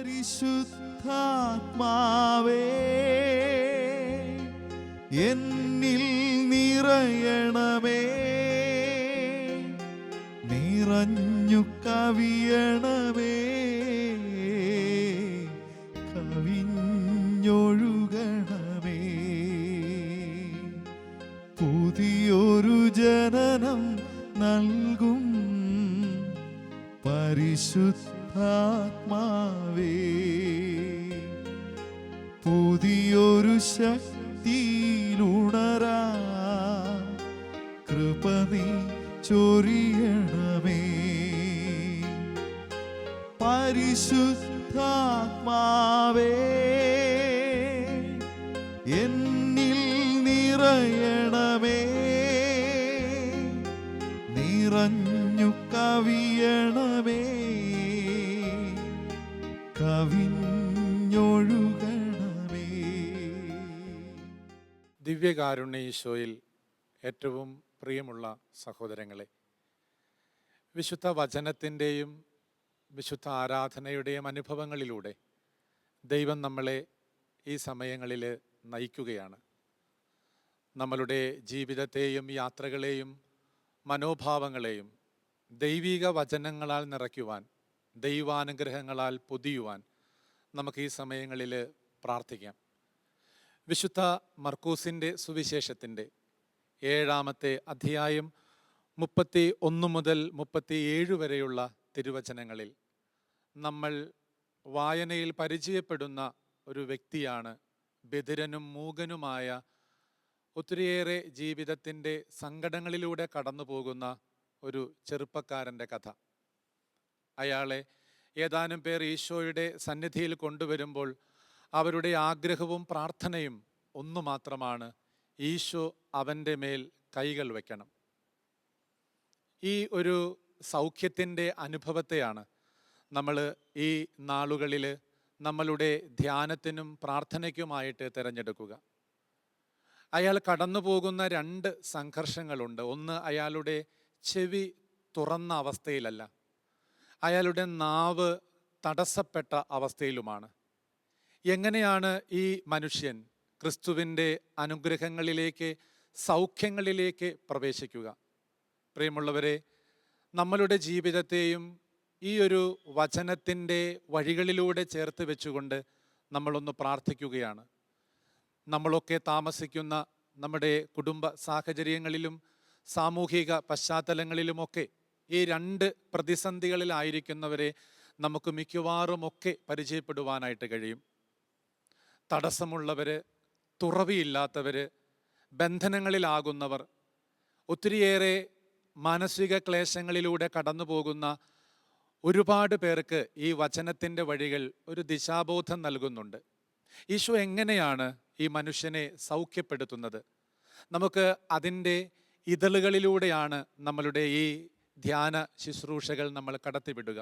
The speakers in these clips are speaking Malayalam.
പരിശുദ്ധാത്മാവേ എന്നിൽ നിറയണമേ, നിറഞ്ഞു കവിയണമേ, കവിഞ്ഞൊഴുകണമേ. പുതിയൊരു ജനനം നൽകും പരിശുദ്ധാത്മാവേ, പുതിയൊരു ശക്തിയിലുണരാ കൃപ നീ ചൊരിയണമേ. പരിശുദ്ധാത്മാവേ എന്നിൽ നിറയണമേ, നിറഞ്ഞു കവിയണമേ, കവിഞ്ഞൊഴുകണമേ. ദിവ്യകാരുണ്യ ഈശോയിൽ ഏറ്റവും പ്രിയമുള്ള സഹോദരങ്ങളെ, വിശുദ്ധ വചനത്തിൻ്റെയും വിശുദ്ധ ആരാധനയുടെയും അനുഭവങ്ങളിലൂടെ ദൈവം നമ്മളെ ഈ സമയങ്ങളിൽ നയിക്കുകയാണ്. നമ്മളുടെ ജീവിതത്തെയും യാത്രകളെയും മനോഭാവങ്ങളെയും ദൈവിക വചനങ്ങളാൽ നിറയ്ക്കുവാൻ, ദൈവാനുഗ്രഹങ്ങളാൽ പൊതിയുവാൻ നമുക്ക് ഈ സമയങ്ങളിൽ പ്രാർത്ഥിക്കാം. വിശുദ്ധ മർക്കൂസിൻ്റെ സുവിശേഷത്തിൻ്റെ 7-ാമത്തെ അധ്യായം 31 മുതൽ 37 വരെയുള്ള തിരുവചനങ്ങളിൽ നമ്മൾ വായനയിൽ പരിചയപ്പെടുന്ന ഒരു വ്യക്തിയാണ് ബധിരനും മൂകനുമായ, ഒത്തിരിയേറെ ജീവിതത്തിൻ്റെ സങ്കടങ്ങളിലൂടെ കടന്നു പോകുന്ന ഒരു ചെറുപ്പക്കാരൻ്റെ കഥ. അയാളെ ഏതാനും പേർ ഈശോയുടെ സന്നിധിയിൽ കൊണ്ടുവരുമ്പോൾ അവരുടെ ആഗ്രഹവും പ്രാർത്ഥനയും ഒന്നു മാത്രമാണ്: ഈശോ അവൻ്റെ മേൽ കൈകൾ വയ്ക്കണം. ഈ ഒരു സൗഖ്യത്തിൻ്റെ അനുഭവത്തെയാണ് നമ്മൾ ഈ നാളുകളിൽ നമ്മളുടെ ധ്യാനത്തിനും പ്രാർത്ഥനയ്ക്കുമായിട്ട് തിരഞ്ഞെടുക്കുക. അയാൾ കടന്നു പോകുന്ന 2 സംഘർഷങ്ങളുണ്ട്. ഒന്ന്, അയാളുടെ ചെവി തുറന്ന അവസ്ഥയിലല്ല, അയാളുടെ നാവ് തടസ്സപ്പെട്ട അവസ്ഥയിലുമാണ്. എങ്ങനെയാണ് ഈ മനുഷ്യൻ ക്രിസ്തുവിൻ്റെ അനുഗ്രഹങ്ങളിലേക്ക്, സൗഖ്യങ്ങളിലേക്ക് പ്രവേശിക്കുക? പ്രിയമുള്ളവരെ, നമ്മളുടെ ജീവിതത്തെയും ഈ ഒരു വചനത്തിൻ്റെ വഴികളിലൂടെ ചേർത്ത് വെച്ചുകൊണ്ട് നമ്മളൊന്ന് പ്രാർത്ഥിക്കുകയാണ്. നമ്മളൊക്കെ താമസിക്കുന്ന നമ്മുടെ കുടുംബ സാഹചര്യങ്ങളിലും സാമൂഹിക പശ്ചാത്തലങ്ങളിലുമൊക്കെ ഈ 2 പ്രതിസന്ധികളിലായിരിക്കുന്നവരെ നമുക്ക് മിക്കവാറുമൊക്കെ പരിചയപ്പെടുവാനായിട്ട് കഴിയും. തടസ്സമുള്ളവർ, തുറവിയില്ലാത്തവർ, ബന്ധനങ്ങളിലാകുന്നവർ, ഒത്തിരിയേറെ മാനസിക ക്ലേശങ്ങളിലൂടെ കടന്നു പോകുന്ന ഒരുപാട് പേർക്ക് ഈ വചനത്തിൻ്റെ വഴികൾ ഒരു ദിശാബോധം നൽകുന്നുണ്ട്. ഈശോ എങ്ങനെയാണ് ഈ മനുഷ്യനെ സൗഖ്യപ്പെടുത്തുന്നത്? നമുക്ക് അതിൻ്റെ ഇതളുകളിലൂടെയാണ് നമ്മളുടെ ഈ ധ്യാന ശുശ്രൂഷകൾ നമ്മൾ കടത്തിവിടുക.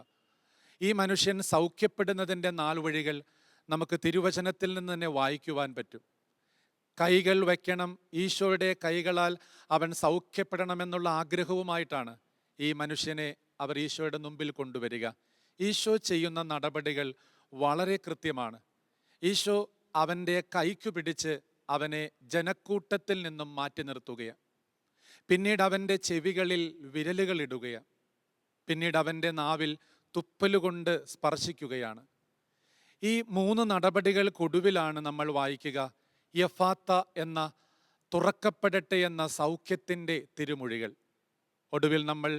ഈ മനുഷ്യൻ സൗഖ്യപ്പെടുന്നതിൻ്റെ 4 വഴികൾ നമുക്ക് തിരുവചനത്തിൽ നിന്ന് തന്നെ വായിക്കുവാൻ പറ്റും. കൈകൾ വയ്ക്കണം, ഈശോയുടെ കൈകളാൽ അവൻ സൗഖ്യപ്പെടണമെന്നുള്ള ആഗ്രഹവുമായിട്ടാണ് ഈ മനുഷ്യനെ അവർ ഈശോയുടെ മുമ്പിൽ കൊണ്ടുവരിക. ഈശോ ചെയ്യുന്ന നടപടികൾ വളരെ കൃത്യമാണ്. ഈശോ അവൻ്റെ കൈക്കു പിടിച്ച് അവനെ ജനക്കൂട്ടത്തിൽ നിന്നും മാറ്റി നിർത്തുകയാണ്. പിന്നീട് അവൻ്റെ ചെവികളിൽ വിരലുകൾ ഇടുകയാണ്. പിന്നീട് അവൻ്റെ നാവിൽ തുപ്പലുകൊണ്ട് സ്പർശിക്കുകയാണ്. ഈ 3 നടപടികൾക്കൊടുവിലാണ് നമ്മൾ വായിക്കുക യഫാത്ത എന്ന, തുറക്കപ്പെടട്ടെ എന്ന സൗഖ്യത്തിൻ്റെ തിരുമൊഴികൾ. ഒടുവിൽ നമ്മൾ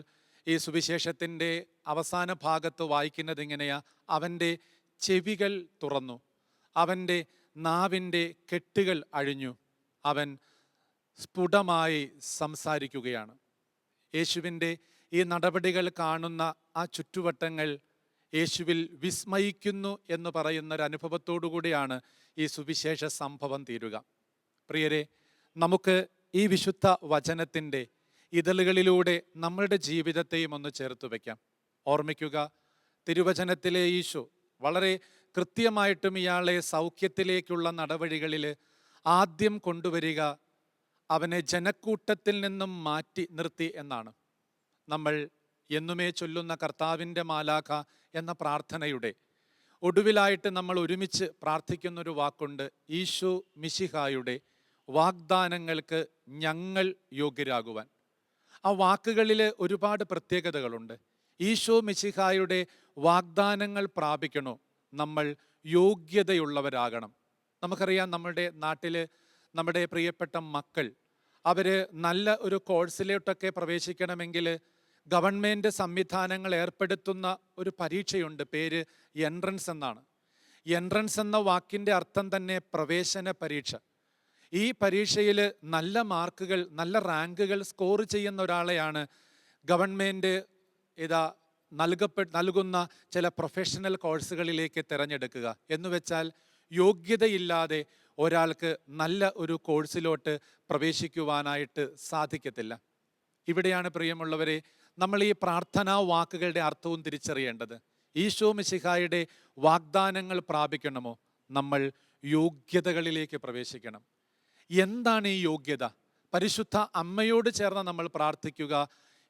ഈ സുവിശേഷത്തിൻ്റെ അവസാന ഭാഗത്ത് വായിക്കുന്നത് ഇങ്ങനെയാ: അവൻ്റെ ചെവികൾ തുറന്നു, അവൻ്റെ നാവിൻ്റെ കെട്ടുകൾ അഴിഞ്ഞു, അവൻ സ്ഫുടമായി സംസാരിക്കുകയാണ്. യേശുവിൻ്റെ ഈ നടപടികൾ കാണുന്ന ആ ചുറ്റുവട്ടങ്ങൾ യേശുവിൽ വിസ്മയിക്കുന്നു എന്ന് പറയുന്ന ഒരു അനുഭവത്തോടു കൂടിയാണ് ഈ സുവിശേഷ സംഭവം തീരുക. പ്രിയരെ, നമുക്ക് ഈ വിശുദ്ധ വചനത്തിൻ്റെ ഇതളുകളിലൂടെ നമ്മളുടെ ജീവിതത്തെയും ഒന്ന് ചേർത്ത് വയ്ക്കാം. ഓർമ്മിക്കുക, തിരുവചനത്തിലെ ഈശോ വളരെ കൃത്യമായിട്ടും ഇയാളെ സൗഖ്യത്തിലേക്കുള്ള നടപടികളിൽ ആദ്യം കൊണ്ടുവരിക അവനെ ജനക്കൂട്ടത്തിൽ നിന്നും മാറ്റി നിർത്തി എന്നാണ്. നമ്മൾ എന്നുമേ ചൊല്ലുന്ന കർത്താവിൻ്റെ മാലാഖ എന്ന പ്രാർത്ഥനയുടെ ഒടുവിലായിട്ട് നമ്മൾ ഒരുമിച്ച് പ്രാർത്ഥിക്കുന്നൊരു വാക്കുണ്ട്, ഈശോ മിശിഹായുടെ വാഗ്ദാനങ്ങൾക്ക് ഞങ്ങൾ യോഗ്യരാകുവാൻ. ആ വാക്കുകളിൽ ഒരുപാട് പ്രത്യേകതകളുണ്ട്. ഈശോ മിശിഹായുടെ വാഗ്ദാനങ്ങൾ പ്രാപിക്കണോ, നമ്മൾ യോഗ്യതയുള്ളവരാകണം. നമുക്കറിയാം, നമ്മുടെ നാട്ടിൽ നമ്മുടെ പ്രിയപ്പെട്ട മക്കൾ അവർ നല്ല ഒരു കോഴ്സിലോട്ടൊക്കെ പ്രവേശിക്കണമെങ്കിൽ ഗവൺമെൻറ് സംവിധാനങ്ങൾ ഏർപ്പെടുത്തുന്ന ഒരു പരീക്ഷയുണ്ട്. പേര് എൻട്രൻസ് എന്നാണ്. എൻട്രൻസ് എന്ന വാക്കിൻ്റെ അർത്ഥം തന്നെ പ്രവേശന പരീക്ഷ. ഈ പരീക്ഷയിൽ നല്ല മാർക്കുകൾ, നല്ല റാങ്കുകൾ സ്കോർ ചെയ്യുന്ന ഒരാളെയാണ് ഗവൺമെൻറ് നൽകുന്ന ചില പ്രൊഫഷണൽ കോഴ്സുകളിലേക്ക് തിരഞ്ഞെടുക്കുക. എന്നുവെച്ചാൽ യോഗ്യതയില്ലാതെ ഒരാൾക്ക് നല്ല ഒരു കോഴ്സിലോട്ട് പ്രവേശിക്കുവാനായിട്ട് സാധിക്കത്തില്ല. ഇവിടെയാണ് പ്രിയമുള്ളവരെ നമ്മൾ ഈ പ്രാർത്ഥനാ വാക്കുകളുടെ അർത്ഥവും തിരിച്ചറിയേണ്ടത്. ഈശോ മിശിഹായുടെ വാഗ്ദാനങ്ങൾ പ്രാപിക്കണമോ, നമ്മൾ യോഗ്യതകളിലേക്ക് പ്രവേശിക്കണം. എന്താണ് ഈ യോഗ്യത? പരിശുദ്ധ അമ്മയോട് ചേർന്ന് നമ്മൾ പ്രാർത്ഥിക്കുക,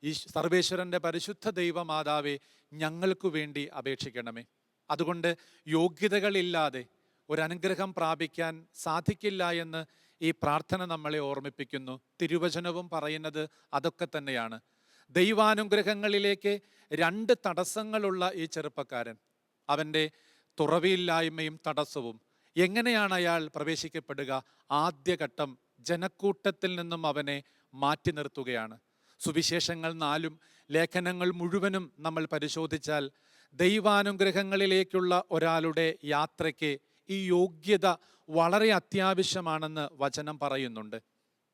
ഈ സർവേശ്വരൻ്റെ പരിശുദ്ധ ദൈവമാതാവേ, ഞങ്ങൾക്ക് വേണ്ടി അപേക്ഷിക്കണമേ. അതുകൊണ്ട് യോഗ്യതകളില്ലാതെ ഒരനുഗ്രഹം പ്രാപിക്കാൻ സാധിക്കില്ല എന്ന് ഈ പ്രാർത്ഥന നമ്മളെ ഓർമ്മിപ്പിക്കുന്നു. തിരുവചനവും പറയുന്നത് അതൊക്കെ തന്നെയാണ്. ദൈവാനുഗ്രഹങ്ങളിലേക്ക് 2 തടസ്സങ്ങളുള്ള ഈ ചെറുപ്പക്കാരൻ, അവൻ്റെ തുറവിയില്ലായ്മയും തടസ്സവും. എങ്ങനെയാണ് അയാൾ പ്രവേശിക്കപ്പെടുക? ആദ്യഘട്ടം ജനക്കൂട്ടത്തിൽ നിന്നും അവനെ മാറ്റി നിർത്തുകയാണ്. സുവിശേഷങ്ങൾ 4 ലേഖനങ്ങൾ മുഴുവനും നമ്മൾ പരിശോധിച്ചാൽ ദൈവാനുഗ്രഹങ്ങളിലേക്കുള്ള ഒരാളുടെ യാത്രയ്ക്ക് ഈ യോഗ്യത വളരെ അത്യാവശ്യമാണെന്ന് വചനം പറയുന്നുണ്ട്.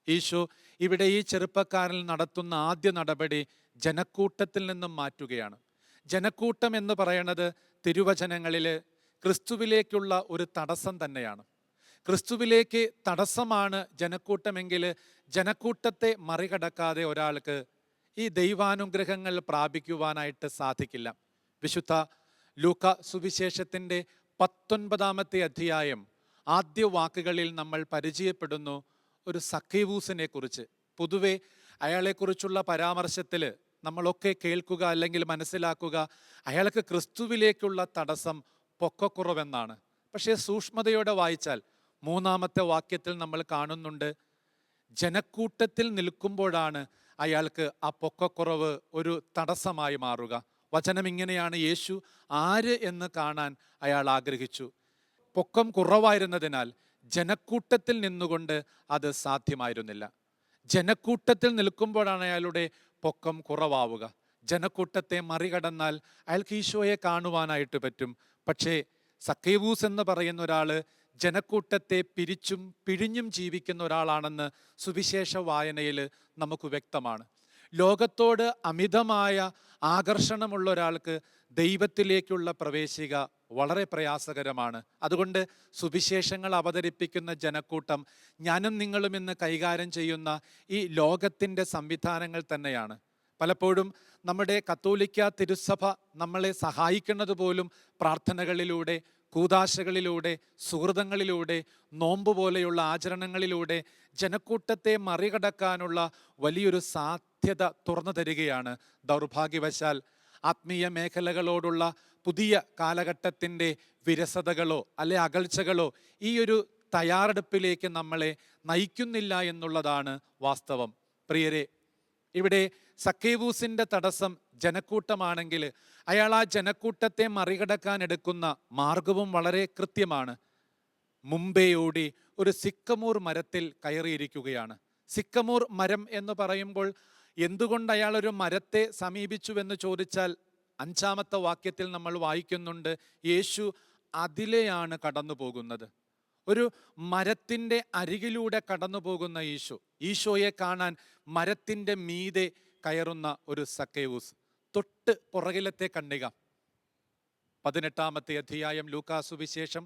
ഈശോ ഇവിടെ ഈ ചെറുപ്പക്കാരൻ നടത്തുന്ന ആദ്യ നടപടി ജനക്കൂട്ടത്തിൽ നിന്നും മാറ്റുകയാണ്. ജനക്കൂട്ടം എന്ന് പറയുന്നത് തിരുവചനങ്ങളിൽ ക്രിസ്തുവിലേക്കുള്ള ഒരു തടസ്സം തന്നെയാണ്. ക്രിസ്തുവിലേക്ക് തടസ്സമാണ് ജനക്കൂട്ടമെങ്കിൽ ജനക്കൂട്ടത്തെ മറികടക്കാതെ ഒരാൾക്ക് ഈ ദൈവാനുഗ്രഹങ്ങൾ പ്രാപിക്കുവാനായിട്ട് സാധിക്കില്ല. വിശുദ്ധ ലൂക്ക സുവിശേഷത്തിൻ്റെ 19-ാമത്തെ അധ്യായം ആദ്യ വാക്കുകളിൽ നമ്മൾ പരിചയപ്പെടുന്നു ഒരു സക്കേവൂസിനെ കുറിച്ച്. പൊതുവെ അയാളെക്കുറിച്ചുള്ള പരാമർശത്തിൽ നമ്മളൊക്കെ കേൾക്കുക അല്ലെങ്കിൽ മനസ്സിലാക്കുക, അയാൾക്ക് ക്രിസ്തുവിലേക്കുള്ള തടസ്സം പൊക്കക്കുറവെന്നാണ്. പക്ഷേ സൂക്ഷ്മതയോടെ വായിച്ചാൽ 3-ാമത്തെ വാക്യത്തിൽ നമ്മൾ കാണുന്നുണ്ട്, ജനക്കൂട്ടത്തിൽ നിൽക്കുമ്പോഴാണ് അയാൾക്ക് ആ പൊക്കക്കുറവ് ഒരു തടസ്സമായി മാറുക. വചനം ഇങ്ങനെയാണ്, യേശു ആര് എന്ന് കാണാൻ അയാൾ ആഗ്രഹിച്ചു. പൊക്കം കുറവായിരുന്നതിനാൽ ജനക്കൂട്ടത്തിൽ നിന്നുകൊണ്ട് അത് സാധ്യമായിരുന്നില്ല. ജനക്കൂട്ടത്തിൽ നിൽക്കുമ്പോഴാണ് അയാളുടെ പൊക്കം കുറവാവുക. ജനക്കൂട്ടത്തെ മറികടന്നാൽ അയാൾക്ക് ഈശോയെ കാണുവാനായിട്ട് പറ്റും. പക്ഷേ സക്കേവൂസ് എന്ന് പറയുന്ന ഒരാൾ ജനക്കൂട്ടത്തെ പിരിച്ചും പിഴിഞ്ഞും ജീവിക്കുന്ന ഒരാളാണെന്ന് സുവിശേഷ വായനയിൽ നമുക്ക് വ്യക്തമാണ്. ലോകത്തോട് അമിതമായ ആകർഷണമുള്ള ഒരാൾക്ക് ദൈവത്തിലേക്കുള്ള പ്രവേശിക വളരെ പ്രയാസകരമാണ്. അതുകൊണ്ട് സുവിശേഷങ്ങൾ അവതരിപ്പിക്കുന്ന ജനക്കൂട്ടം ഞാനും നിങ്ങളും ഇന്ന് കൈകാര്യം ചെയ്യുന്ന ഈ ലോകത്തിൻ്റെ സംവിധാനങ്ങൾ തന്നെയാണ്. പലപ്പോഴും നമ്മുടെ കത്തോലിക്ക തിരുസഭ നമ്മളെ സഹായിക്കുന്നത് പോലും പ്രാർത്ഥനകളിലൂടെ, കൂദാശകളിലൂടെ, സുഹൃതങ്ങളിലൂടെ, നോമ്പ് പോലെയുള്ള ആചരണങ്ങളിലൂടെ ജനക്കൂട്ടത്തെ മറികടക്കാനുള്ള വലിയൊരു സാധ്യത തുറന്നു തരികയാണ്. ദൗർഭാഗ്യവശാൽ ആത്മീയ മേഖലകളോടുള്ള പുതിയ കാലഘട്ടത്തിൻ്റെ വിരസതകളോ അല്ലെ അകൽച്ചകളോ ഈ ഒരു തയ്യാറെടുപ്പിലേക്ക് നമ്മളെ നയിക്കുന്നില്ല എന്നുള്ളതാണ് വാസ്തവം. പ്രിയരെ, ഇവിടെ സക്കേവൂസിൻ്റെ തടസ്സം ജനക്കൂട്ടമാണെങ്കിൽ അയാൾ ആ ജനക്കൂട്ടത്തെ മറികടക്കാൻ എടുക്കുന്ന മാർഗവും വളരെ കൃത്യമാണ്. മുമ്പേ ഓടി ഒരു സിക്കമൂർ മരത്തിൽ കയറിയിരിക്കുകയാണ്. സിക്കമൂർ മരം എന്ന് പറയുമ്പോൾ എന്തുകൊണ്ട് അയാൾ ഒരു മരത്തെ സമീപിച്ചുവെന്ന് ചോദിച്ചാൽ 5-ാമത്തെ വാക്യത്തിൽ നമ്മൾ വായിക്കുന്നുണ്ട്, യേശു അതിലെയാണ് കടന്നു പോകുന്നത്. ഒരു മരത്തിൻ്റെ അരികിലൂടെ കടന്നു പോകുന്ന ഈശോയെ കാണാൻ മരത്തിൻ്റെ മീതെ കയറുന്ന ഒരു സക്കേവൂസ്. തൊട്ട് പുറകിലത്തെ കണ്ണിക 18-ാമത്തെ അധ്യായം ലൂക്കാ സുവിശേഷം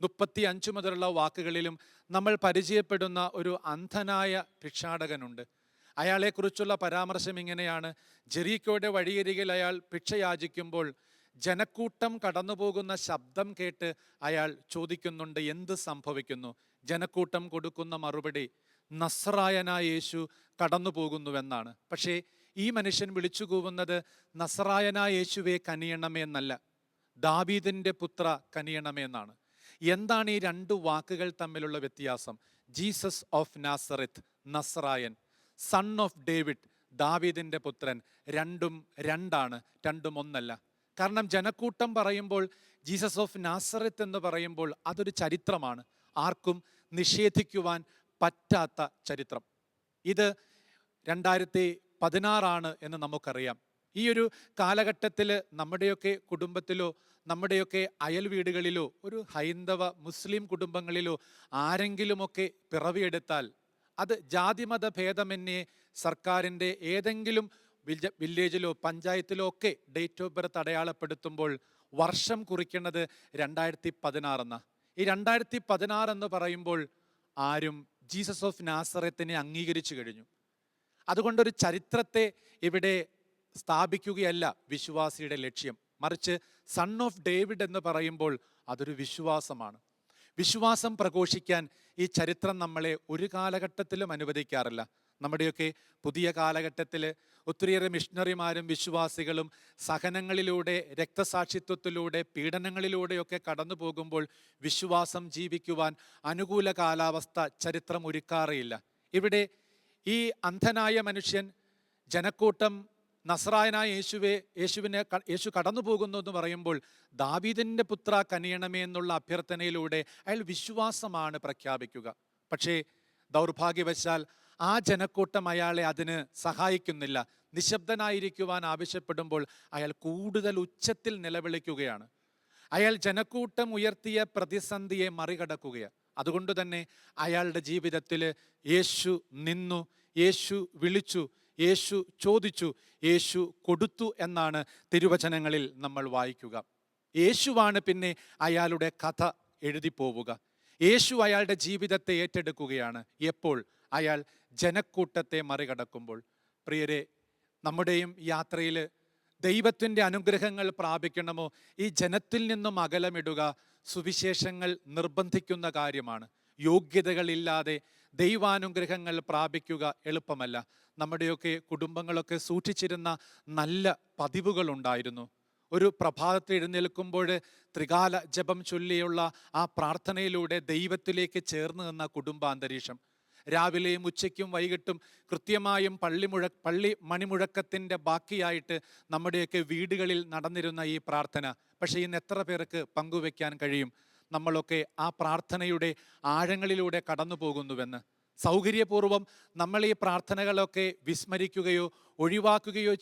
35 മുതലുള്ള വാക്കുകളിലും നമ്മൾ പരിചയപ്പെടുന്ന ഒരു അന്ധനായ ഭിക്ഷാടകനുണ്ട്. അയാളെക്കുറിച്ചുള്ള പരാമർശം ഇങ്ങനെയാണ്, ജെറീക്കോയുടെ വഴിയരികിൽ അയാൾ ഭിക്ഷ യാചിക്കുമ്പോൾ ജനക്കൂട്ടം കടന്നു പോകുന്ന ശബ്ദം കേട്ട് അയാൾ ചോദിക്കുന്നുണ്ട്, എന്ത് സംഭവിക്കുന്നു? ജനക്കൂട്ടം കൊടുക്കുന്ന മറുപടി, നസ്രായനായ യേശു കടന്നു പോകുന്നുവെന്നാണ്. പക്ഷേ ഈ മനുഷ്യൻ വിളിച്ചു കൂവുന്നത് നസ്രായനായ യേശുവെ കനിയണമേ എന്നല്ല. ദാവീദിന്റെ പുത്ര കനിയണമേ എന്നാണ്. എന്താണ് ഈ രണ്ട് വാക്കുകൾ തമ്മിലുള്ള വ്യത്യാസം? ജീസസ് ഓഫ് നാസറത്ത്, നസ്രായൻ, സൺ ഓഫ് ഡേവിഡ്, ദാവീദിന്റെ പുത്രൻ. രണ്ടും രണ്ടാണ്, രണ്ടും ഒന്നല്ല. കാരണം ജനക്കൂട്ടം പറയുമ്പോൾ, ജീസസ് ഓഫ് നാസറത്ത് എന്ന് പറയുമ്പോൾ അതൊരു ചരിത്രമാണ്, ആർക്കും നിഷേധിക്കുവാൻ പറ്റാത്ത ചരിത്രം. ഇത് 2016 എന്ന് നമുക്കറിയാം. ഈ ഒരു കാലഘട്ടത്തിൽ നമ്മുടെയൊക്കെ കുടുംബത്തിലോ നമ്മുടെയൊക്കെ അയൽ വീടുകളിലോ ഒരു ഹൈന്ദവ മുസ്ലിം കുടുംബങ്ങളിലോ ആരെങ്കിലുമൊക്കെ പിറവിയെടുത്താൽ അത് ജാതിമത ഭേദമന്യേ സർക്കാരിൻ്റെ ഏതെങ്കിലും വില്ലേജിലോ പഞ്ചായത്തിലോ ഒക്കെ ഡേറ്റ് ഓഫ് ബർത്ത് അടയാളപ്പെടുത്തുമ്പോൾ വർഷം കുറിക്കുന്നത് 2016 ഈ 2016 എന്ന് പറയുമ്പോൾ ആരും ജീസസ് ഓഫ് നാസറത്തിനെ അംഗീകരിച്ചു കഴിഞ്ഞു. അതുകൊണ്ടൊരു ചരിത്രത്തെ ഇവിടെ സ്ഥാപിക്കുകയല്ല വിശ്വാസിയുടെ ലക്ഷ്യം, മറിച്ച് സൺ ഓഫ് ഡേവിഡ് എന്ന് പറയുമ്പോൾ അതൊരു വിശ്വാസമാണ്. വിശ്വാസം പ്രഘോഷിക്കാൻ ഈ ചരിത്രം നമ്മളെ ഒരു കാലഘട്ടത്തിലും അനുവദിക്കാറില്ല. നമ്മുടെയൊക്കെ പുതിയ കാലഘട്ടത്തിൽ ഒത്തിരിയേറെ മിഷണറിമാരും വിശ്വാസികളും സഹനങ്ങളിലൂടെ, രക്തസാക്ഷിത്വത്തിലൂടെ, പീഡനങ്ങളിലൂടെയൊക്കെ കടന്നു പോകുമ്പോൾ വിശ്വാസം ജീവിക്കുവാൻ അനുകൂല കാലാവസ്ഥ ചരിത്രം ഒരുക്കാറേയില്ല. ഇവിടെ ഈ അന്ധനായ മനുഷ്യൻ, ജനക്കൂട്ടം നസ്രായനായ യേശു കടന്നു പോകുന്നു എന്ന് പറയുമ്പോൾ ദാവീദിന്റെ പുത്ര കനിയണമേ എന്നുള്ള അഭ്യർത്ഥനയിലൂടെ അയാൾ വിശ്വാസമാണ് പ്രഖ്യാപിക്കുക. പക്ഷേ ദൗർഭാഗ്യവശാൽ ആ ജനക്കൂട്ടം അയാളെ അതിന് സഹായിക്കുന്നില്ല. നിശബ്ദനായിരിക്കുവാൻ ആവശ്യപ്പെടുമ്പോൾ അയാൾ കൂടുതൽ ഉച്ചത്തിൽ നിലവിളിക്കുകയാണ്. അയാൾ ജനക്കൂട്ടം ഉയർത്തിയ പ്രതിസന്ധിയെ മറികടക്കുകയാണ്. അതുകൊണ്ട് തന്നെ അയാളുടെ ജീവിതത്തിൽ യേശു നിന്നു, യേശു വിളിച്ചു, യേശു ചോദിച്ചു, യേശു കൊടുത്തു എന്നാണ് തിരുവചനങ്ങളിൽ നമ്മൾ വായിക്കുക. യേശുവാണ് പിന്നെ അയാളുടെ കഥ എഴുതിപ്പോവുക. യേശു അയാളുടെ ജീവിതത്തെ ഏറ്റെടുക്കുകയാണ്. എപ്പോൾ? അയാൾ ജനക്കൂട്ടത്തെ മറികടക്കുമ്പോൾ. പ്രിയരെ, നമ്മുടെയും യാത്രയിൽ ദൈവത്തിൻ്റെ അനുഗ്രഹങ്ങൾ പ്രാപിക്കണമോ, ഈ ജനത്തിൽ നിന്നും അകലമിടുക സുവിശേഷങ്ങൾ നിർബന്ധിക്കുന്ന കാര്യമാണ്. യോഗ്യതകളില്ലാതെ ദൈവാനുഗ്രഹങ്ങൾ പ്രാപിക്കുക എളുപ്പമല്ല. നമ്മുടെയൊക്കെ കുടുംബങ്ങളൊക്കെ സൂക്ഷിച്ചിരുന്ന നല്ല പതിവുകളുണ്ടായിരുന്നു. ഒരു പ്രഭാതത്തിൽ എഴുന്നേൽക്കുമ്പോൾ ത്രികാല ജപം ചൊല്ലിയുള്ള ആ പ്രാർത്ഥനയിലൂടെ ദൈവത്തിലേക്ക് ചേർന്ന് നിന്ന കുടുംബാന്തരീക്ഷം. രാവിലെയും ഉച്ചയ്ക്കും വൈകിട്ടും കൃത്യമായും പള്ളി മണിമുഴക്കത്തിൻ്റെ ബാക്കിയായിട്ട് നമ്മുടെയൊക്കെ വീടുകളിൽ നടന്നിരുന്ന ഈ പ്രാർത്ഥന പക്ഷേ ഇന്ന് എത്ര പേർക്ക് പങ്കുവെക്കാൻ കഴിയും? നമ്മളൊക്കെ ആ പ്രാർത്ഥനയുടെ ആഴങ്ങളിലൂടെ കടന്നു പോകുന്നുവെന്ന്. സൗകര്യപൂർവ്വം നമ്മൾ ഈ പ്രാർത്ഥനകളൊക്കെ വിസ്മരിക്കുകയോ ഒഴിവാക്കുകയോ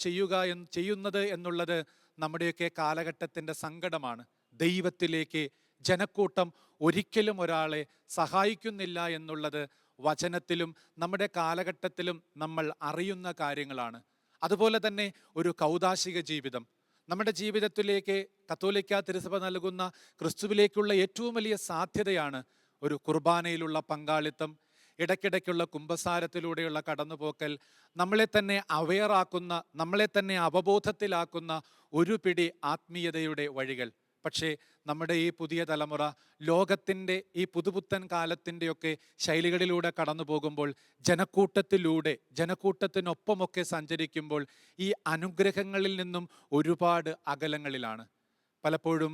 ചെയ്യുന്നത് എന്നുള്ളത് നമ്മുടെയൊക്കെ കാലഘട്ടത്തിൻ്റെ സങ്കടമാണ്. ദൈവത്തിലേക്ക് ജനക്കൂട്ടം ഒരിക്കലും ഒരാളെ സഹായിക്കുന്നില്ല എന്നുള്ളത് വചനത്തിലും നമ്മുടെ കാലഘട്ടത്തിലും നമ്മൾ അറിയുന്ന കാര്യങ്ങളാണ്. അതുപോലെ തന്നെ ഒരു കൗദാശിക ജീവിതം നമ്മുടെ ജീവിതത്തിലേക്ക് കത്തോലിക്ക തിരുസഭ നൽകുന്ന ക്രിസ്തുവിലേക്കുള്ള ഏറ്റവും വലിയ സാധ്യതയാണ് ഒരു കുർബാനയിലുള്ള പങ്കാളിത്തം, ഇടയ്ക്കിടയ്ക്കുള്ള കുമ്പസാരത്തിലൂടെയുള്ള കടന്നുപോക്കൽ, നമ്മളെ തന്നെ അവെയറാക്കുന്ന, നമ്മളെ തന്നെ അവബോധത്തിലാക്കുന്ന ഒരു പിടി ആത്മീയതയുടെ വഴികൾ. പക്ഷേ നമ്മുടെ ഈ പുതിയ തലമുറ ലോകത്തിൻ്റെ ഈ പുതുപുത്തൻ കാലത്തിൻ്റെയൊക്കെ ശൈലികളിലൂടെ കടന്നു പോകുമ്പോൾ ജനക്കൂട്ടത്തിനൊപ്പമൊക്കെ സഞ്ചരിക്കുമ്പോൾ ഈ അനുഗ്രഹങ്ങളിൽ നിന്നും ഒരുപാട് അകലങ്ങളിലാണ്. പലപ്പോഴും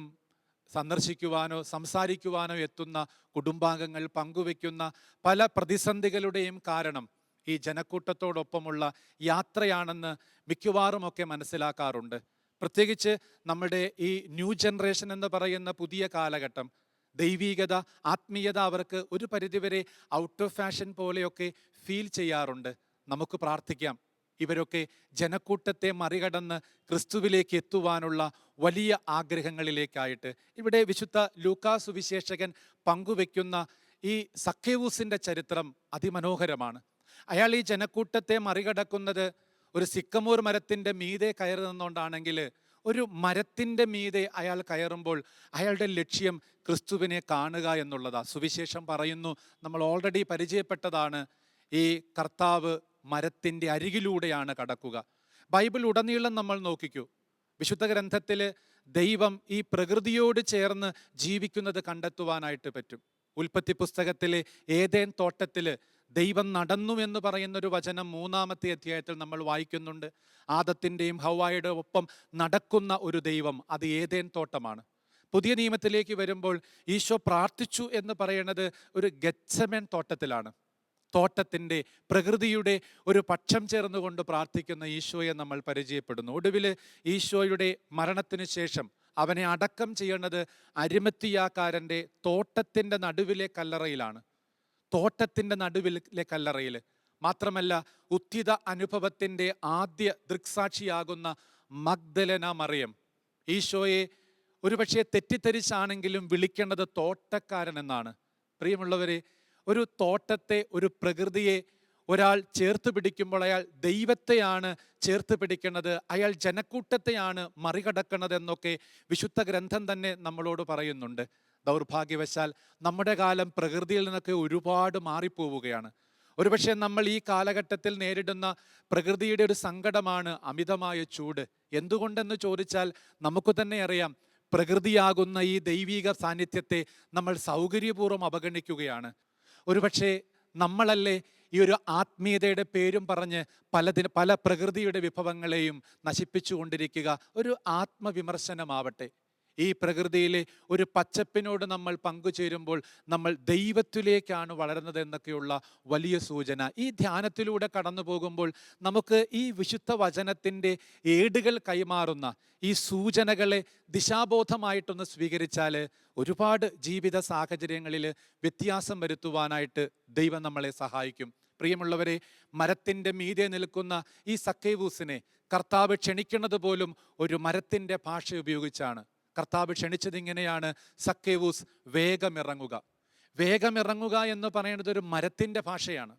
സന്ദർശിക്കുവാനോ സംസാരിക്കുവാനോ എത്തുന്ന കുടുംബാംഗങ്ങൾ പങ്കുവെക്കുന്ന പല പ്രതിസന്ധികളുടെയും കാരണം ഈ ജനക്കൂട്ടത്തോടൊപ്പമുള്ള യാത്രയാണെന്ന് മിക്കവാറുമൊക്കെ മനസ്സിലാക്കാറുണ്ട്. പ്രത്യേകിച്ച് നമ്മുടെ ഈ ന്യൂ ജനറേഷൻ എന്ന് പറയുന്ന പുതിയ കാലഘട്ടം, ദൈവീകത, ആത്മീയത അവർക്ക് ഒരു പരിധിവരെ ഔട്ട് ഓഫ് ഫാഷൻ പോലെയൊക്കെ ഫീൽ ചെയ്യാറുണ്ട്. നമുക്ക് പ്രാർത്ഥിക്കാം, ഇവരൊക്കെ ജനക്കൂട്ടത്തെ മറികടന്ന് ക്രിസ്തുവിലേക്ക് എത്തുവാനുള്ള വലിയ ആഗ്രഹങ്ങളിലേക്കായിട്ട്. ഇവിടെ വിശുദ്ധ ലൂക്കാ സുവിശേഷകൻ പങ്കുവെക്കുന്ന ഈ സക്കേവൂസിൻ്റെ ചരിത്രം അതിമനോഹരമാണ്. അയാൾ ഈ ജനക്കൂട്ടത്തെ മറികടക്കുന്നത് ഒരു സിക്കമൂർ മരത്തിൻ്റെ മീതെ കയറി നിന്നുകൊണ്ടാണെങ്കിൽ ഒരു മരത്തിൻ്റെ മീതെ അയാൾ കയറുമ്പോൾ അയാളുടെ ലക്ഷ്യം ക്രിസ്തുവിനെ കാണുക എന്നുള്ളതാണ്. സുവിശേഷം പറയുന്നു, നമ്മൾ ഓൾറെഡി പരിചയപ്പെട്ടതാണ്, ഈ കർത്താവ് മരത്തിൻ്റെ അരികിലൂടെയാണ് കടക്കുക. ബൈബിൾ ഉടനീളം നമ്മൾ നോക്കിക്കൂ, വിശുദ്ധ ഗ്രന്ഥത്തിൽ ദൈവം ഈ പ്രകൃതിയോട് ചേർന്ന് ജീവിക്കുന്നത് കണ്ടെത്തുവാനായിട്ട് പറ്റും. ഉൽപ്പത്തി പുസ്തകത്തിലെ ഏദേൻ തോട്ടത്തിൽ ദൈവം നടന്നു എന്ന് പറയുന്നൊരു വചനം 3-ാമത്തെ അധ്യായത്തിൽ നമ്മൾ വായിക്കുന്നുണ്ട്. ആദത്തിൻ്റെയും ഹവ്വായുടെ ഒപ്പം നടക്കുന്ന ഒരു ദൈവം, അത് ഏദേൻ തോട്ടമാണ്. പുതിയ നിയമത്തിലേക്ക് വരുമ്പോൾ ഈശോ പ്രാർത്ഥിച്ചു എന്ന് പറയുന്നത് ഒരു ഗെത്സമേൻ തോട്ടത്തിലാണ്. തോട്ടത്തിൻ്റെ പ്രകൃതിയുടെ ഒരു പക്ഷം ചേർന്നുകൊണ്ട് പ്രാർത്ഥിക്കുന്ന ഈശോയെ നമ്മൾ പരിചയപ്പെടുന്നു. ഒടുവിൽ ഈശോയുടെ മരണത്തിന് ശേഷം അവനെ അടക്കം ചെയ്യേണ്ടത് അരിമത്തിയാക്കാരൻ്റെ തോട്ടത്തിൻ്റെ നടുവിലെ കല്ലറയിലാണ്. തോട്ടത്തിൻ്റെ നടുവിലെ കല്ലറയിൽ മാത്രമല്ല, ഉത്ഥിത അനുഭവത്തിൻ്റെ ആദ്യ ദൃക്സാക്ഷിയാകുന്ന മഗ്ദലന മറിയം ഈശോയെ ഒരുപക്ഷെ തെറ്റിദ്ധരിച്ചാണെങ്കിലും വിളിക്കേണ്ടത് തോട്ടക്കാരൻ എന്നാണ്. പ്രിയമുള്ളവരെ, ഒരു തോട്ടത്തെ, ഒരു പ്രകൃതിയെ ഒരാൾ ചേർത്ത് പിടിക്കുമ്പോൾ അയാൾ ദൈവത്തെയാണ് ചേർത്ത് പിടിക്കുന്നത്, അയാൾ ജനക്കൂട്ടത്തെയാണ് മറികടക്കുന്നത് എന്നൊക്കെ വിശുദ്ധ ഗ്രന്ഥം തന്നെ നമ്മളോട് പറയുന്നുണ്ട്. ദൗർഭാഗ്യവശാൽ നമ്മുടെ കാലം പ്രകൃതിയിൽ നിന്നൊക്കെ ഒരുപാട് മാറിപ്പോവുകയാണ്. ഒരുപക്ഷെ നമ്മൾ ഈ കാലഘട്ടത്തിൽ നേരിടുന്ന പ്രകൃതിയുടെ ഒരു സങ്കടമാണ് അമിതമായ ചൂട്. എന്തുകൊണ്ടെന്ന് ചോദിച്ചാൽ നമുക്ക് തന്നെ അറിയാം, പ്രകൃതിയാകുന്ന ഈ ദൈവിക സാന്നിധ്യത്തെ നമ്മൾ സൗകര്യപൂർവ്വം അവഗണിക്കുകയാണ്. ഒരുപക്ഷെ നമ്മളല്ലേ ഈ ഒരു ആത്മീയതയുടെ പേരും പറഞ്ഞ് പല പ്രകൃതിയുടെ വിഭവങ്ങളെയും നശിപ്പിച്ചു കൊണ്ടിരിക്കുക. ഒരു ആത്മവിമർശനമാവട്ടെ. ഈ പ്രകൃതിയിലെ ഒരു പച്ചപ്പിനോട് നമ്മൾ പങ്കുചേരുമ്പോൾ നമ്മൾ ദൈവത്തിലേക്കാണ് വളരുന്നത് എന്നൊക്കെയുള്ള വലിയ സൂചന. ഈ ധ്യാനത്തിലൂടെ കടന്നു പോകുമ്പോൾ നമുക്ക് ഈ വിശുദ്ധ വചനത്തിൻ്റെ ഏടുകൾ കൈമാറുന്ന ഈ സൂചനകളെ ദിശാബോധമായിട്ടൊന്ന് സ്വീകരിച്ചാൽ ഒരുപാട് ജീവിത സാഹചര്യങ്ങളിൽ വ്യത്യാസം വരുത്തുവാനായിട്ട് ദൈവം നമ്മളെ സഹായിക്കും. പ്രിയമുള്ളവരെ, മരത്തിൻ്റെ മീതെ നിൽക്കുന്ന ഈ സക്കേവൂസിനെ കർത്താവ് ക്ഷണിക്കുന്നത് പോലും ഒരു മരത്തിൻ്റെ ഭാഷ ഉപയോഗിച്ചാണ്. കർത്താവ് ക്ഷണിച്ചത് ഇങ്ങനെയാണ്: സക്കേവൂസ്, വേഗമിറങ്ങുക. വേഗമിറങ്ങുക എന്ന് പറയുന്നത് ഒരു മരത്തിൻ്റെ ഭാഷയാണ്.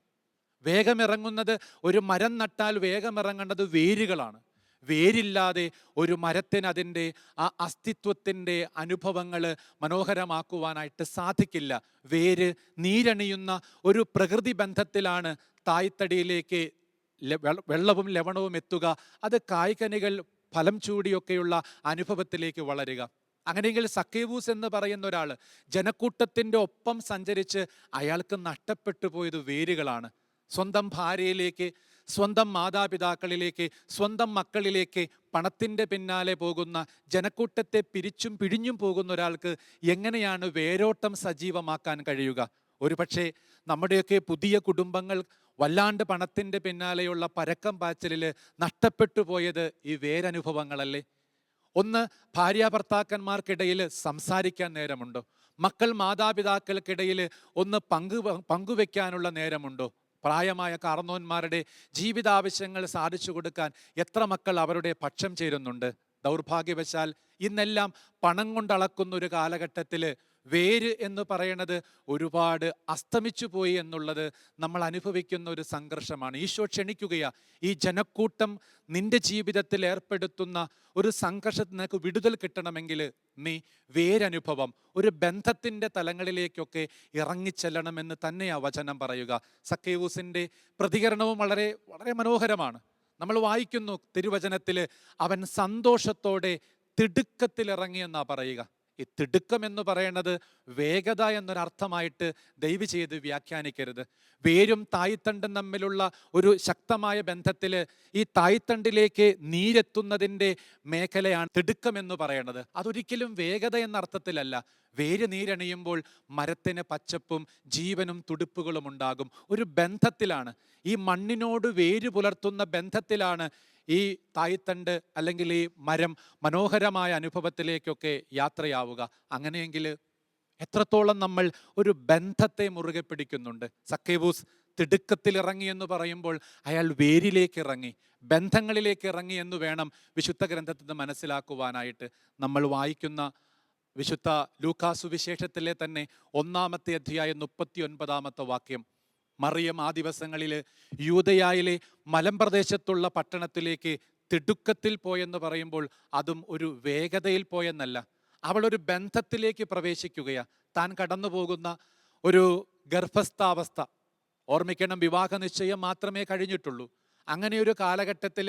വേഗമിറങ്ങുന്നത്, ഒരു മരം നട്ടാൽ വേഗമിറങ്ങേണ്ടത് വേരുകളാണ്. വേരില്ലാതെ ഒരു മരത്തിന് അതിൻ്റെ ആ അസ്തിത്വത്തിൻ്റെ അനുഭവങ്ങൾ മനോഹരമാക്കുവാനായിട്ട് സാധിക്കില്ല. വേര് നീരണിയുന്ന ഒരു പ്രകൃതി ബന്ധത്തിലാണ് തായ്തടിയിലേക്ക് വെള്ളവും ലവണവും എത്തുക. അത് കായ്കനികൾ ഫലം ചൂടിയൊക്കെയുള്ള അനുഭവത്തിലേക്ക് വളരുക. അങ്ങനെയെങ്കിൽ സക്കേവൂസ് എന്ന് പറയുന്ന ഒരാൾ ജനക്കൂട്ടത്തിൻ്റെ ഒപ്പം സഞ്ചരിച്ച് അയാൾക്ക് നഷ്ടപ്പെട്ടു പോയത് വേരുകളാണ്. സ്വന്തം ഭാര്യയിലേക്ക്, സ്വന്തം മാതാപിതാക്കളിലേക്ക്, സ്വന്തം മക്കളിലേക്ക് പണത്തിൻ്റെ പിന്നാലെ പോകുന്ന, ജനക്കൂട്ടത്തെ പിരിച്ചും പിഴിഞ്ഞും പോകുന്ന ഒരാൾക്ക് എങ്ങനെയാണ് വേരോട്ടം സജീവമാക്കാൻ കഴിയുക? ഒരുപക്ഷെ നമ്മുടെയൊക്കെ പുതിയ കുടുംബങ്ങൾ വല്ലാണ്ട് പണത്തിൻ്റെ പിന്നാലെയുള്ള പരക്കം പാച്ചിലിൽ നഷ്ടപ്പെട്ടു പോയത് ഈ വേരനുഭവങ്ങളല്ലേ? ഒന്ന്, ഭാര്യാഭർത്താക്കന്മാർക്കിടയിൽ സംസാരിക്കാൻ നേരമുണ്ടോ? മക്കൾ മാതാപിതാക്കൾക്കിടയിൽ ഒന്ന് പങ്കുവെക്കാനുള്ള നേരമുണ്ടോ? പ്രായമായ കാർന്നോന്മാരുടെ ജീവിതാവശ്യങ്ങൾ സാധിച്ചു കൊടുക്കാൻ എത്ര മക്കൾ അവരുടെ പക്ഷം ചേരുന്നുണ്ട്? ദൗർഭാഗ്യവശാൽ ഇന്നെല്ലാം പണം കൊണ്ടളക്കുന്ന ഒരു കാലഘട്ടത്തിൽ വേര് എന്ന് പറയണത് ഒരുപാട് അസ്തമിച്ചു പോയി എന്നുള്ളത് നമ്മൾ അനുഭവിക്കുന്ന ഒരു സംഘർഷമാണ്. ഈശോ ക്ഷണിക്കുകയാ, ഈ ജനക്കൂട്ടം നിന്റെ ജീവിതത്തിൽ ഏർപ്പെടുത്തുന്ന ഒരു സംഘർഷത്തിൽ നിനക്ക് വിടുതൽ കിട്ടണമെങ്കിൽ നീ വേരനുഭവം, ഒരു ബന്ധത്തിൻ്റെ തലങ്ങളിലേക്കൊക്കെ ഇറങ്ങിച്ചെല്ലണമെന്ന് തന്നെയാ വചനം പറയുക. സക്കേവൂസിൻ്റെ പ്രതികരണവും വളരെ വളരെ മനോഹരമാണ്. നമ്മൾ വായിക്കുന്നു തിരുവചനത്തിൽ, അവൻ സന്തോഷത്തോടെ തിടുക്കത്തിലിറങ്ങിയെന്നാ പറയുക. ഈ തിടുക്കം എന്ന് പറയുന്നത് വേഗത എന്നൊരർത്ഥമായിട്ട് ദയവ് ചെയ്ത് വ്യാഖ്യാനിക്കരുത്. വേരും തായ്തണ്ടും തമ്മിലുള്ള ഒരു ശക്തമായ ബന്ധത്തിൽ ഈ തായ്തണ്ടിലേക്ക് നീരെത്തുന്നതിൻ്റെ മേഖലയാണ് തിടുക്കം എന്ന് പറയുന്നത്. അതൊരിക്കലും വേഗത എന്ന അർത്ഥത്തിലല്ല. വേര് നീരണിയുമ്പോൾ മരത്തിന് പച്ചപ്പും ജീവനും തുടുപ്പുകളും ഉണ്ടാകും. ഒരു ബന്ധത്തിലാണ്, ഈ മണ്ണിനോട് വേര് പുലർത്തുന്ന ബന്ധത്തിലാണ് ഈ തായ്തണ്ട് അല്ലെങ്കിൽ ഈ മരം മനോഹരമായ അനുഭവത്തിലേക്കൊക്കെ യാത്രയാവുക. അങ്ങനെയെങ്കിൽ എത്രത്തോളം നമ്മൾ ഒരു ബന്ധത്തെ മുറുകെ പിടിക്കുന്നുണ്ട്? സക്കേവൂസ് തിടുക്കത്തിൽ ഇറങ്ങി എന്ന് പറയുമ്പോൾ അയാൾ വേരിലേക്ക് ഇറങ്ങി, ബന്ധങ്ങളിലേക്ക് ഇറങ്ങി എന്ന് വേണം വിശുദ്ധ ഗ്രന്ഥത്തിൽ നിന്ന് മനസ്സിലാക്കുവാനായിട്ട്. നമ്മൾ വായിക്കുന്ന വിശുദ്ധ ലൂക്കാ സുവിശേഷത്തിലെ തന്നെ 1-ാമത്തെ അധ്യായം 39-ാമത്തെ വാക്യം, മറിയം ആ ദിവസങ്ങളിൽ യൂദയായിലെ മലമ്പ്രദേശത്തുള്ള പട്ടണത്തിലേക്ക് തിടുക്കത്തിൽ പോയെന്ന് പറയുമ്പോൾ അതും ഒരു വേഗതയിൽ പോയെന്നല്ല, അവളൊരു ബന്ധത്തിലേക്ക് പ്രവേശിക്കുകയാണ്. താൻ കടന്നു പോകുന്ന ഒരു ഗർഭസ്ഥാവസ്ഥ, ഓർമ്മിക്കണം, വിവാഹ നിശ്ചയം മാത്രമേ കഴിഞ്ഞിട്ടുള്ളൂ. അങ്ങനെ ഒരു കാലഘട്ടത്തിൽ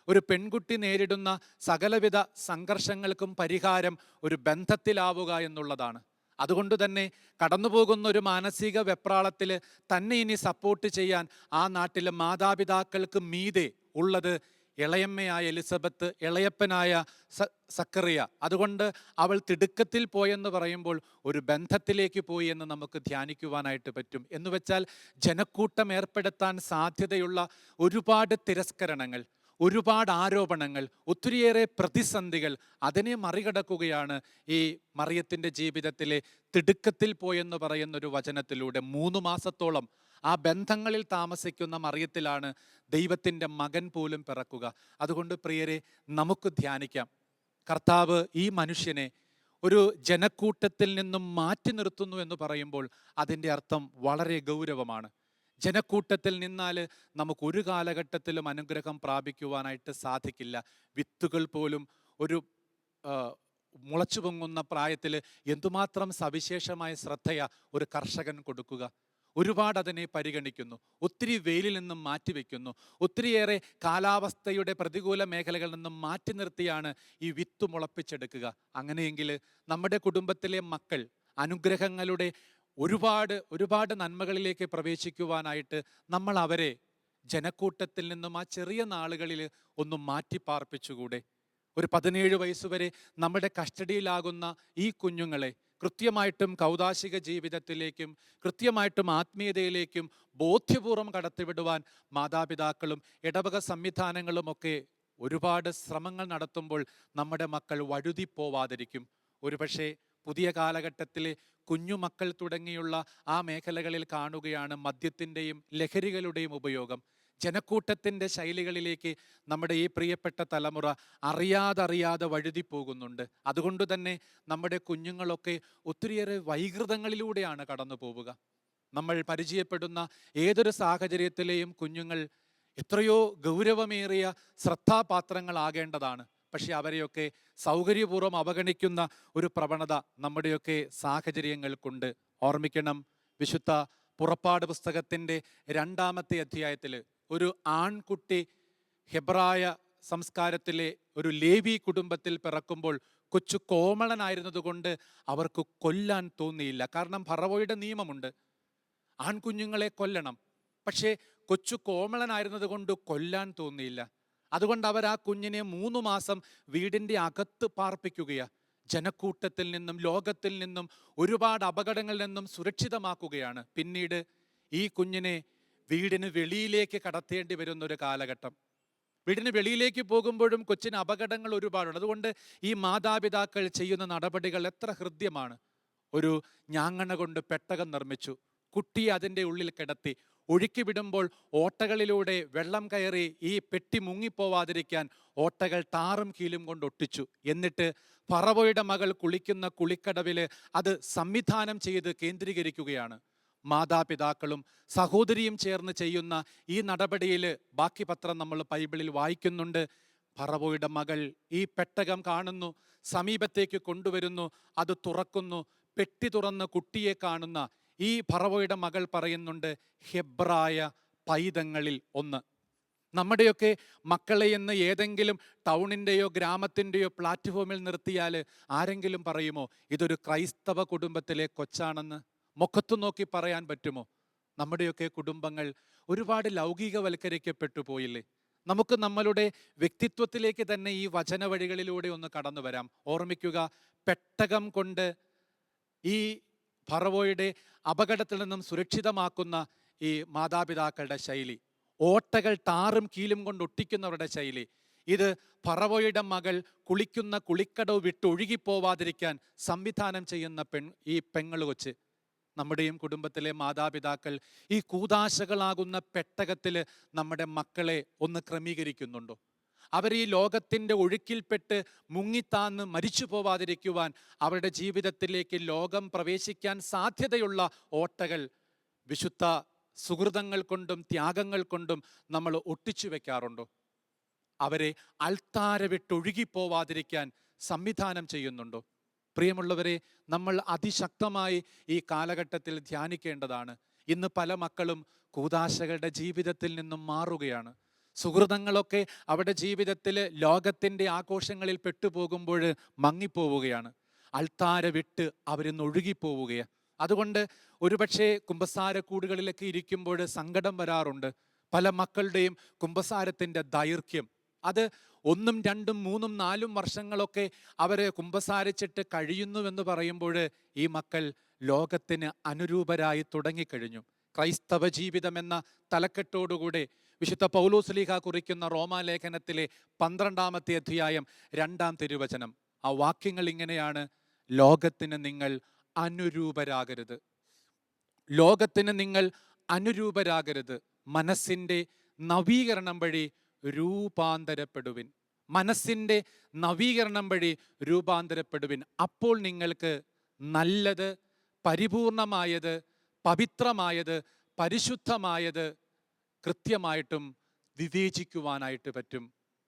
ഒരു പെൺകുട്ടി നേരിടുന്ന സകലവിധ സംഘർഷങ്ങൾക്കും പരിഹാരം ഒരു ബന്ധത്തിലാവുക എന്നുള്ളതാണ്. അതുകൊണ്ട് തന്നെ കടന്നുപോകുന്ന ഒരു മാനസിക വെപ്രാളത്തിൽ തന്നെ ഇനി സപ്പോർട്ട് ചെയ്യാൻ ആ നാട്ടിലെ മാതാപിതാക്കൾക്ക് മീതെ ഉള്ളത് ഇളയമ്മയായ എലിസബത്ത്, ഇളയപ്പനായ സക്കറിയ. അതുകൊണ്ട് അവൾ തിടുക്കത്തിൽ പോയെന്ന് പറയുമ്പോൾ ഒരു ബന്ധത്തിലേക്ക് പോയി എന്ന് നമുക്ക് ധ്യാനിക്കുവാനായിട്ട് പറ്റും. എന്ന് വെച്ചാൽ ജനക്കൂട്ടം ഏർപ്പെടുത്താൻ സാധ്യതയുള്ള ഒരുപാട് തിരസ്കരണങ്ങൾ, ഒരുപാട് ആരോപണങ്ങൾ, ഒത്തിരിയേറെ പ്രതിസന്ധികൾ, അതിനെ മറികടക്കുകയാണ് ഈ മറിയത്തിൻ്റെ ജീവിതത്തിലെ തിടുക്കത്തിൽ പോയെന്ന് പറയുന്നൊരു വചനത്തിലൂടെ. 3 മാസത്തോളം ആ ബന്ധങ്ങളിൽ താമസിക്കുന്ന മറിയത്തിലാണ് ദൈവത്തിൻ്റെ മകൻ പോലും പിറക്കുക. അതുകൊണ്ട് പ്രിയരെ, നമുക്ക് ധ്യാനിക്കാം. കർത്താവ് ഈ മനുഷ്യനെ ഒരു ജനക്കൂട്ടത്തിൽ നിന്നും മാറ്റി നിർത്തുന്നു എന്ന് പറയുമ്പോൾ അതിൻ്റെ അർത്ഥം വളരെ ഗൗരവമാണ്. ജനക്കൂട്ടത്തിൽ നിന്നാൽ നമുക്ക് ഒരു കാലഘട്ടത്തിലും അനുഗ്രഹം പ്രാപിക്കുവാനായിട്ട് സാധിക്കില്ല. വിത്തുകൾ പോലും ഒരു മുളച്ചു പൊങ്ങുന്ന പ്രായത്തിൽ എന്തുമാത്രം സവിശേഷമായ ശ്രദ്ധയാ ഒരു കർഷകൻ കൊടുക്കുക. ഒരുപാട് അതിനെ പരിഗണിക്കുന്നു, ഒത്തിരി വെയിലിൽ നിന്നും മാറ്റിവെക്കുന്നു, ഒത്തിരിയേറെ കാലാവസ്ഥയുടെ പ്രതികൂല മേഖലകളിൽ നിന്നും മാറ്റി നിർത്തിയാണ് ഈ വിത്ത് മുളപ്പിച്ചെടുക്കുക. അങ്ങനെയെങ്കിൽ നമ്മുടെ കുടുംബത്തിലെ മക്കൾ അനുഗ്രഹങ്ങളുടെ ഒരുപാട് നന്മകളിലേക്ക് പ്രവേശിക്കുവാനായിട്ട് നമ്മൾ അവരെ ജനക്കൂട്ടത്തിൽ നിന്നും ആ ചെറിയ നാളുകളിൽ ഒന്ന് മാറ്റി പാർപ്പിച്ചുകൂടെ? ഒരു 17 വയസ്സുവരെ നമ്മുടെ കസ്റ്റഡിയിലാകുന്ന ഈ കുഞ്ഞുങ്ങളെ കൃത്യമായിട്ടും കൗദാശിക ജീവിതത്തിലേക്കും കൃത്യമായിട്ടും ആത്മീയതയിലേക്കും ബോധ്യപൂർവ്വം കടത്തിവിടുവാൻ മാതാപിതാക്കളും ഇടവക സംവിധാനങ്ങളുമൊക്കെ ഒരുപാട് ശ്രമങ്ങൾ നടത്തുമ്പോൾ നമ്മുടെ മക്കൾ വഴുതിപ്പോവാതിരിക്കും. ഒരുപക്ഷെ പുതിയ കാലഘട്ടത്തിലെ കുഞ്ഞുമക്കൾ തുടങ്ങിയുള്ള ആ മേഖലകളിൽ കാണുകയാണ് മദ്യത്തിൻ്റെയും ലഹരികളുടെയും ഉപയോഗം. ജനക്കൂട്ടത്തിൻ്റെ ശൈലികളിലേക്ക് നമ്മുടെ ഈ പ്രിയപ്പെട്ട തലമുറ അറിയാതെ വഴുതിപ്പോകുന്നുണ്ട്. അതുകൊണ്ട് തന്നെ നമ്മുടെ കുഞ്ഞുങ്ങളൊക്കെ ഒത്തിരിയേറെ വൈകൃതങ്ങളിലൂടെയാണ് കടന്നു പോവുക. നമ്മൾ പരിചയപ്പെടുന്ന ഏതൊരു സാഹചര്യത്തിലെയും കുഞ്ഞുങ്ങൾ എത്രയോ ഗൗരവമേറിയ ശ്രദ്ധാപാത്രങ്ങളാകേണ്ടതാണ്. പക്ഷെ അവരെയൊക്കെ സൗകര്യപൂർവ്വം അവഗണിക്കുന്ന ഒരു പ്രവണത നമ്മുടെയൊക്കെ സാഹചര്യങ്ങൾക്കുണ്ട്. ഓർമ്മിക്കണം, വിശുദ്ധ പുറപ്പാട് പുസ്തകത്തിൻ്റെ 2-ാമത്തെ അധ്യായത്തിൽ ഒരു ആൺകുട്ടി ഹെബ്രായ സംസ്കാരത്തിലെ ഒരു ലേവി കുടുംബത്തിൽ പിറക്കുമ്പോൾ കൊച്ചു കോമളനായിരുന്നതുകൊണ്ട് അവർക്ക് കൊല്ലാൻ തോന്നിയില്ല. കാരണം ഫറവോയുടെ നിയമമുണ്ട്, ആൺകുഞ്ഞുങ്ങളെ കൊല്ലണം. പക്ഷേ കൊച്ചു കോമളനായിരുന്നത് കൊണ്ട് കൊല്ലാൻ തോന്നിയില്ല. അതുകൊണ്ട് അവർ ആ കുഞ്ഞിനെ 3 മാസം വീടിൻ്റെ അകത്ത് പാർപ്പിക്കുകയാണ്. ജനക്കൂട്ടത്തിൽ നിന്നും ലോകത്തിൽ നിന്നും ഒരുപാട് അപകടങ്ങളിൽ നിന്നും സുരക്ഷിതമാക്കുകയാണ്. പിന്നീട് ഈ കുഞ്ഞിനെ വീടിന് വെളിയിലേക്ക് കടത്തേണ്ടി വരുന്നൊരു കാലഘട്ടം. വീടിന് വെളിയിലേക്ക് പോകുമ്പോഴും കൊച്ചിന് അപകടങ്ങൾ ഒരുപാടുണ്ട്. അതുകൊണ്ട് ഈ മാതാപിതാക്കൾ ചെയ്യുന്ന നടപടികൾ എത്ര ഹൃദ്യമാണ്. ഒരു ഞാങ്ങണ കൊണ്ട് പെട്ടകം നിർമ്മിച്ചു, കുട്ടിയെ അതിൻ്റെ ഉള്ളിൽ കിടത്തി, ഒഴുക്കി വിടുമ്പോൾ ഓട്ടകളിലൂടെ വെള്ളം കയറി ഈ പെട്ടി മുങ്ങിപ്പോവാതിരിക്കാൻ ഓട്ടകൾ ടാറും കീലും കൊണ്ട് ഒട്ടിച്ചു. എന്നിട്ട് ഫറവോയുടെ മകൾ കുളിക്കുന്ന കുളിക്കടവിൽ അത് സംവിധാനം ചെയ്ത് കേന്ദ്രീകരിക്കുകയാണ്. മാതാപിതാക്കളും സഹോദരിയും ചേർന്ന് ചെയ്യുന്ന ഈ നടപടിയിൽ ബാക്കി പത്രം നമ്മൾ ബൈബിളിൽ വായിക്കുന്നുണ്ട്. ഫറവോയുടെ മകൾ ഈ പെട്ടകം കാണുന്നു, സമീപത്തേക്ക് കൊണ്ടുവരുന്നു, അത് തുറക്കുന്നു. പെട്ടി തുറന്ന് കുട്ടിയെ കാണുന്ന ഈ ഫറവോയുടെ മകൾ പറയുന്നുണ്ട്, ഹെബ്രായ പൈതങ്ങളിൽ ഒന്ന്. നമ്മുടെയൊക്കെ മക്കളെ എന്ന് ഏതെങ്കിലും ടൗണിൻ്റെയോ ഗ്രാമത്തിൻ്റെയോ പ്ലാറ്റ്ഫോമിൽ നിർത്തിയാൽ ആരെങ്കിലും പറയുമോ ഇതൊരു ക്രൈസ്തവ കുടുംബത്തിലെ കൊച്ചാണെന്ന്? മുഖത്തു നോക്കി പറയാൻ പറ്റുമോ? നമ്മുടെയൊക്കെ കുടുംബങ്ങൾ ഒരുപാട് ലൗകികവൽക്കരിക്കപ്പെട്ടു പോയില്ലേ? നമുക്ക് നമ്മളുടെ വ്യക്തിത്വത്തിലേക്ക് തന്നെ ഈ വചന വഴികളിലൂടെ ഒന്ന് കടന്നു വരാം. ഓർമ്മിക്കുക, പെട്ടകം കൊണ്ട് ഈ ഫറവോയുടെ അപകടത്തിൽ നിന്നും സുരക്ഷിതമാക്കുന്ന ഈ മാതാപിതാക്കളുടെ ശൈലി, ഓട്ടകൾ ടാറും കീലും കൊണ്ട് ഒട്ടിക്കുന്നവരുടെ ശൈലി, ഇത് ഫറവോയുടെ മകൾ കുളിക്കുന്ന കുളിക്കടവ് വിട്ട് ഒഴുകിപ്പോവാതിരിക്കാൻ സംവിധാനം ചെയ്യുന്ന ഈ പെങ്ങൾ കൊച്ച്. നമ്മുടെയും കുടുംബത്തിലെ മാതാപിതാക്കൾ ഈ കൂതാശകളാകുന്ന പെട്ടകത്തിൽ നമ്മുടെ മക്കളെ ഒന്ന് ക്രമീകരിക്കുന്നുണ്ടോ? അവർ ഈ ലോകത്തിൻ്റെ ഒഴുക്കിൽപ്പെട്ട് മുങ്ങിത്താന്ന് മരിച്ചു പോവാതിരിക്കുവാൻ അവരുടെ ജീവിതത്തിലേക്ക് ലോകം പ്രവേശിക്കാൻ സാധ്യതയുള്ള ഓട്ടകൾ വിശുദ്ധ സുഹൃതങ്ങൾ കൊണ്ടും ത്യാഗങ്ങൾ കൊണ്ടും നമ്മൾ ഒട്ടിച്ചു വെക്കാറുണ്ടോ? അവരെ അൾത്താര വിട്ടൊഴുകിപ്പോവാതിരിക്കാൻ സംവിധാനം ചെയ്യുന്നുണ്ടോ? പ്രിയമുള്ളവരെ, നമ്മൾ അതിശക്തമായി ഈ കാലഘട്ടത്തിൽ ധ്യാനിക്കേണ്ടതാണ്. ഇന്ന് പല മക്കളും കൂതാശകളുടെ ജീവിതത്തിൽ നിന്നും മാറുകയാണ്. സുഹൃതങ്ങളൊക്കെ അവരുടെ ജീവിതത്തിൽ ലോകത്തിൻ്റെ ആഘോഷങ്ങളിൽ പെട്ടുപോകുമ്പോൾ മങ്ങിപ്പോവുകയാണ്. അൾത്താര വിട്ട് അവരിന്ന് ഒഴുകിപ്പോവുകയാണ്. അതുകൊണ്ട് ഒരുപക്ഷെ കുമ്പസാരക്കൂടുകളിലൊക്കെ ഇരിക്കുമ്പോൾ സങ്കടം വരാറുണ്ട്. പല മക്കളുടെയും കുമ്പസാരത്തിൻ്റെ ദൈർഘ്യം അത് 1, 2, 3, 4 വർഷങ്ങളൊക്കെ അവർ കുമ്പസാരിച്ചിട്ട് കഴിയുന്നുവെന്ന് പറയുമ്പോൾ ഈ മക്കൾ ലോകത്തിന് അനുരൂപരായി തുടങ്ങിക്കഴിഞ്ഞു. ക്രൈസ്തവ ജീവിതം എന്ന തലക്കെട്ടോടുകൂടെ വിശുദ്ധ പൗലോസ്ലീഹ കുറിക്കുന്ന റോമാലേഖനത്തിലെ 12-ാമത്തെ അധ്യായം 2-ാം തിരുവചനം, ആ വാക്യങ്ങൾ ഇങ്ങനെയാണ്: ലോകത്തിന് നിങ്ങൾ അനുരൂപരാകരുത്, ലോകത്തിന് നിങ്ങൾ അനുരൂപരാകരുത്, മനസ്സിൻ്റെ നവീകരണം വഴി രൂപാന്തരപ്പെടുവിൻ, മനസ്സിൻ്റെ നവീകരണം വഴി രൂപാന്തരപ്പെടുവിൻ. അപ്പോൾ നിങ്ങൾക്ക് നല്ലത്, പരിപൂർണമായത്, പവിത്രമായത്, പരിശുദ്ധമായത് കൃത്യമായിട്ടും വിവേചിക്കുവാനായിട്ട് പറ്റും.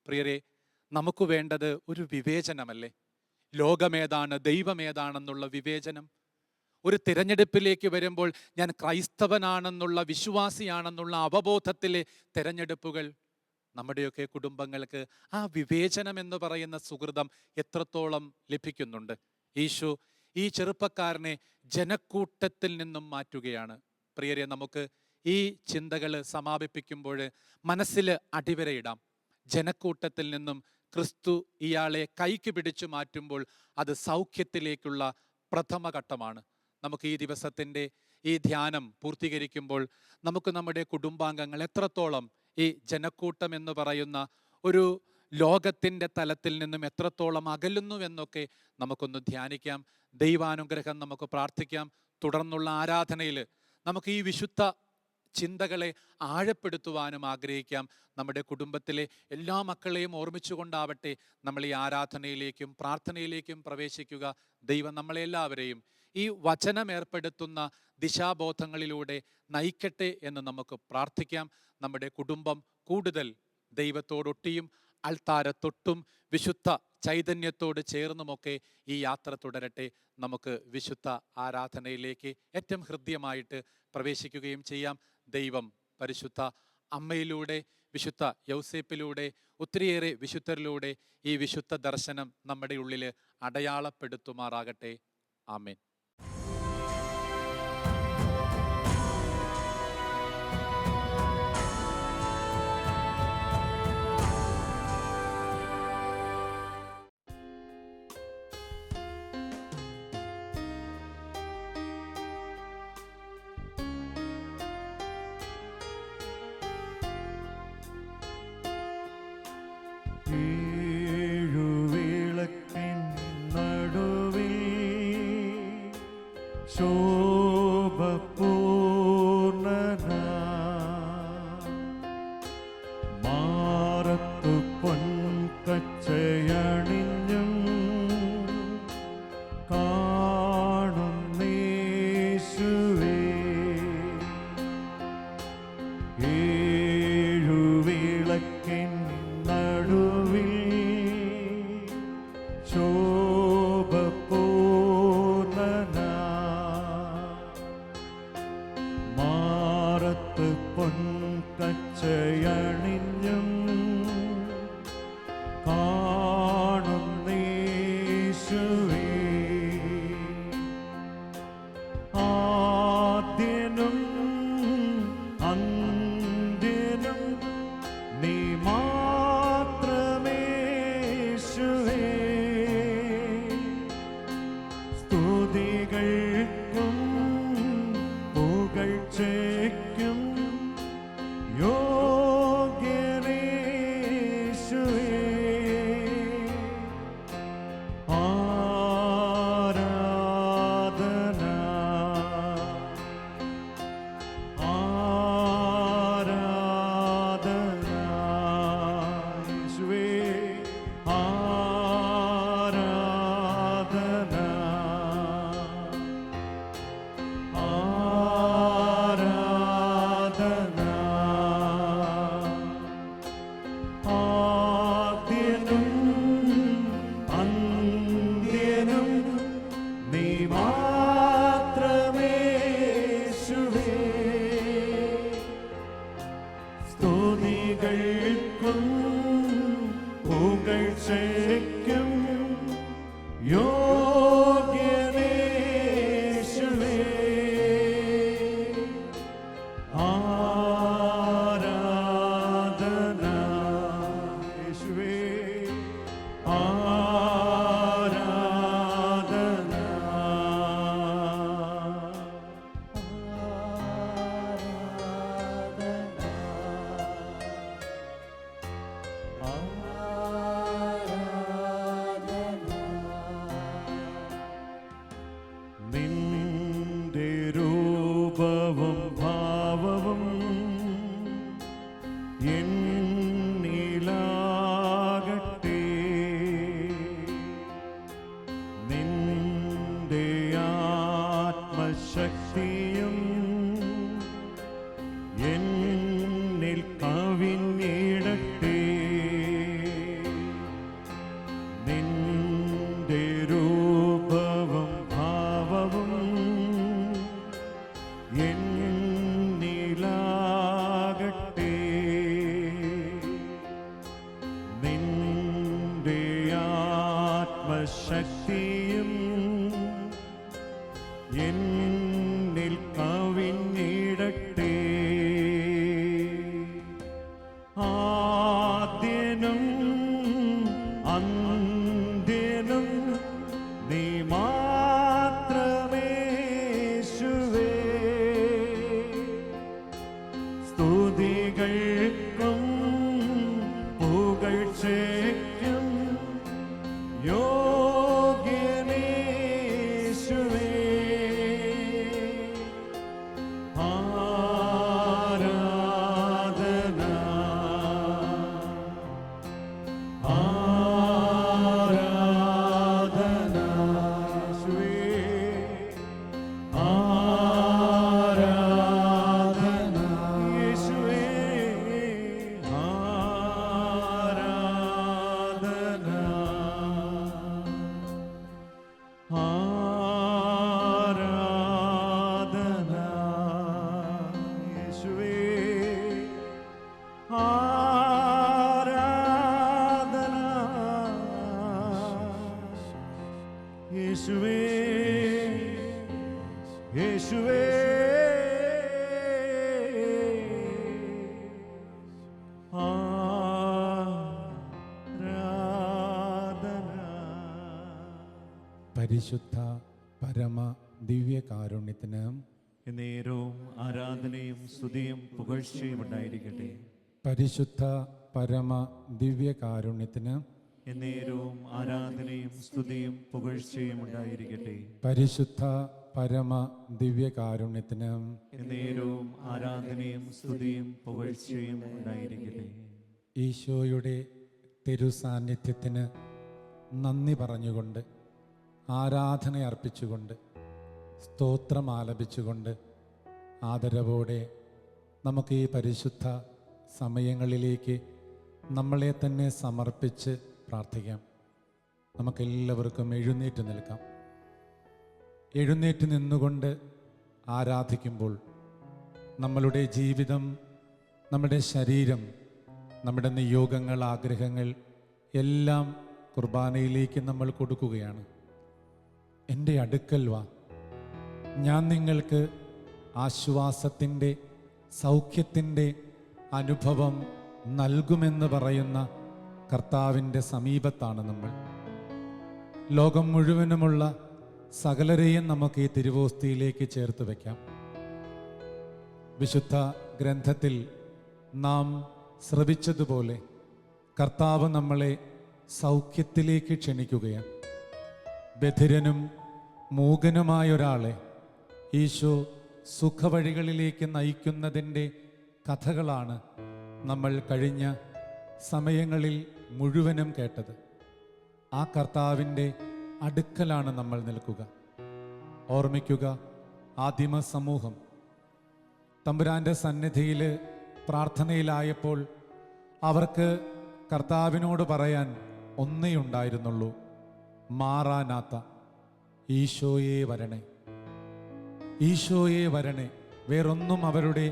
പ്രിയരെ, നമുക്ക് വേണ്ടത് ഒരു വിവേചനമല്ലേ? ലോകമേതാണ്, ദൈവമേതാണെന്നുള്ള വിവേചനം. ഒരു തിരഞ്ഞെടുപ്പിലേക്ക് വരുമ്പോൾ ഞാൻ ക്രൈസ്തവനാണെന്നുള്ള, വിശ്വാസിയാണെന്നുള്ള അവബോധത്തിലെ തിരഞ്ഞെടുപ്പുകൾ. നമ്മുടെയൊക്കെ കുടുംബങ്ങൾക്ക് ആ വിവേചനം എന്ന് പറയുന്ന സുഹൃതം എത്രത്തോളം ലഭിക്കുന്നുണ്ട്? ഈശോ ഈ ചെറുപ്പക്കാരനെ ജനക്കൂട്ടത്തിൽ നിന്നും മാറ്റുകയാണ്. പ്രിയരെ, നമുക്ക് ഈ ചിന്തകൾ സമാപിപ്പിക്കുമ്പോൾ മനസ്സിൽ അടിവരയിടാം. ജനക്കൂട്ടത്തിൽ നിന്നും ക്രിസ്തു ഇയാളെ കൈക്ക് പിടിച്ചു മാറ്റുമ്പോൾ അത് സൗഖ്യത്തിലേക്കുള്ള പ്രഥമഘട്ടമാണ്. നമുക്ക് ഈ ദിവസത്തിൻ്റെ ഈ ധ്യാനം പൂർത്തീകരിക്കുമ്പോൾ നമുക്ക് നമ്മുടെ കുടുംബാംഗങ്ങൾ എത്രത്തോളം ഈ ജനക്കൂട്ടം എന്ന് പറയുന്ന ഒരു ലോകത്തിൻ്റെ തലത്തിൽ നിന്നും എത്രത്തോളം അകലുന്നുവെന്നൊക്കെ നമുക്കൊന്ന് ധ്യാനിക്കാം. ദൈവാനുഗ്രഹം നമുക്ക് പ്രാർത്ഥിക്കാം. തുടർന്നുള്ള ആരാധനയിൽ നമുക്ക് ഈ വിശുദ്ധ ചിന്തകളെ ആഴപ്പെടുത്തുവാനും ആഗ്രഹിക്കാം. നമ്മുടെ കുടുംബത്തിലെ എല്ലാ മക്കളെയും ഓർമ്മിച്ചുകൊണ്ടാവട്ടെ നമ്മൾ ഈ ആരാധനയിലേക്കും പ്രാർത്ഥനയിലേക്കും പ്രവേശിക്കുക. ദൈവം നമ്മളെല്ലാവരെയും ഈ വചനം ഏർപ്പെടുത്തുന്ന ദിശാബോധങ്ങളിലൂടെ നയിക്കട്ടെ എന്ന് നമുക്ക് പ്രാർത്ഥിക്കാം. നമ്മുടെ കുടുംബം കൂടുതൽ ദൈവത്തോടൊട്ടിയും അൾത്താരത്തൊട്ടും വിശുദ്ധ ചൈതന്യത്തോട് ചേർന്നുമൊക്കെ ഈ യാത്ര തുടരട്ടെ. നമുക്ക് വിശുദ്ധ ആരാധനയിലേക്ക് ഏറ്റവും ഹൃദ്യമായിട്ട് പ്രവേശിക്കുകയും ചെയ്യാം. ദൈവം പരിശുദ്ധ അമ്മയിലൂടെ, വിശുദ്ധ യൗസേപ്പിലൂടെ, ഒത്തിരിയേറെ വിശുദ്ധരിലൂടെ ഈ വിശുദ്ധ ദർശനം നമ്മുടെ ഉള്ളിൽ അടയാളപ്പെടുത്തുമാറാകട്ടെ. ആമേൻ. ഏഴുവിളക്കിൻ നടുവിൽ ശോഭപൂർണ്ണനാം മാറത്തു പൊൻകച്ചയണിഞ്ഞും കാണുന്നേശുവേ, ഏഴുവിളക്കിൻ നടുവിൽ ശോഭപൂർണ്ണനാം മാറത്ത് പൊൻകച്ചയണിഞ്ഞും കാണുന്നേശുവേ, ആദ്യനും അന്ത്യനും നീ മാത്രമേശുവേ, സ്തുതികൾക്കും പുകഴ്ചയ്ക്കും യോഗ്യനേശുവേ, ആരാധന ആരാധന യേശുവേ, ആരാധന ആരാധന, ആദ്യനും അന്ത്യനും നീ മാത്രമേശുവേ, സ്തുതികൾക്കും പുകഴ്ചയ്ക്കും യോഗ്യനേശുവേ, രൂപവും ഭാവവും എന്നിലാകട്ടെ. നിന്റെ ആത്മശക്തിയും എന്നിൽ കവിഞ്ഞിടട്ടെ. നിന്റെ രൂപവും ഭാവവും എന്നിലാകട്ടെ. നിന്റെ ആത്മശക്തിയും എന്നിൽ കവിഞ്ഞിടട്ടെ. ആദ്യനും അന്ത്യനും നീ മാത്രമേശുവേ. സ്തുതികൾക്കും പുകഴ്ചയ്ക്കും യോഗ്യനേശുവേ. ആരാധന ആരാധന യേശുവേ. ആരാധന യേശുവേ. ആരാധന ആരാധന യേശുവേ. ആരാധന യേശുവേ. യേശുവേ. പരിശുദ്ധ പരമ ദിവ്യകാരുണ്യത്തിന് നേരവും ആരാധനയും സ്തുതിയും പുകഴ്ചയും ഉണ്ടായിരിക്കട്ടെ. പരിശുദ്ധ പരമ ദിവ്യകാരുണ്യത്തിന് നേരവും ആരാധനയും സ്തുതിയും പുകഴ്ചയും ഉണ്ടായിരിക്കട്ടെ. പരിശുദ്ധ പരമ ദിവ്യകാരുണ്യത്തിന് നേരവും ആരാധനയും സ്തുതിയും പുകഴ്ചയും ഉണ്ടായിരിക്കട്ടെ. ഈശോയുടെ തിരുസാന്നിധ്യത്തിന് നന്ദി പറഞ്ഞുകൊണ്ട്, ആരാധന അർപ്പിച്ചുകൊണ്ട്, സ്തോത്രം ആലപിച്ചുകൊണ്ട്, ആദരവോടെ നമുക്ക് ഈ പരിശുദ്ധ സമയങ്ങളിലേക്ക് നമ്മളെ തന്നെ സമർപ്പിച്ച് പ്രാർത്ഥിക്കാം. നമുക്കെല്ലാവർക്കും എഴുന്നേറ്റ് നിൽക്കാം. എഴുന്നേറ്റ് നിന്നുകൊണ്ട് ആരാധിക്കുമ്പോൾ നമ്മളുടെ ജീവിതം, നമ്മുടെ ശരീരം, നമ്മുടെ നിയോഗങ്ങൾ, ആഗ്രഹങ്ങൾ എല്ലാം കുർബാനയിലേക്ക് നമ്മൾ കൊടുക്കുകയാണ്. എൻ്റെ അടുക്കൽ വാ, ഞാൻ നിങ്ങൾക്ക് ആശ്വാസത്തിൻ്റെ, സൗഖ്യത്തിൻ്റെ അനുഭവം നൽകുമെന്ന് പറയുന്ന കർത്താവിൻ്റെ സമീപത്താണ് നമ്മൾ. ലോകം മുഴുവനുമുള്ള സകലരെയും നമുക്ക് ഈ തിരുവോസ്തിയിലേക്ക് ചേർത്ത് വയ്ക്കാം. വിശുദ്ധ ഗ്രന്ഥത്തിൽ നാം ശ്രവിച്ചതുപോലെ കർത്താവ് നമ്മളെ സൗഖ്യത്തിലേക്ക് ക്ഷണിക്കുകയാണ്. ബധിരനും മൂകനുമായ ഒരാളെ ഈശോ സുഖവഴികളിലേക്ക് നയിക്കുന്നതിൻ്റെ കഥകളാണ് നമ്മൾ കഴിഞ്ഞ സമയങ്ങളിൽ മുഴുവനും കേട്ടത്. ആ കർത്താവിൻ്റെ അടുക്കലാണ് നമ്മൾ നിൽക്കുക. ഓർമ്മിക്കുക, ആദിമ സമൂഹം തമ്പുരാൻ്റെ സന്നിധിയിൽ പ്രാർത്ഥനയിലായപ്പോൾ അവർക്ക് കർത്താവിനോട് പറയാൻ ഒന്നേ ഉണ്ടായിരുന്നുള്ളൂ: മാറാനാത്ത, ഈശോയെ വരണേ, ഈശോയെ വരണേ. വേറൊന്നും അവരുടെ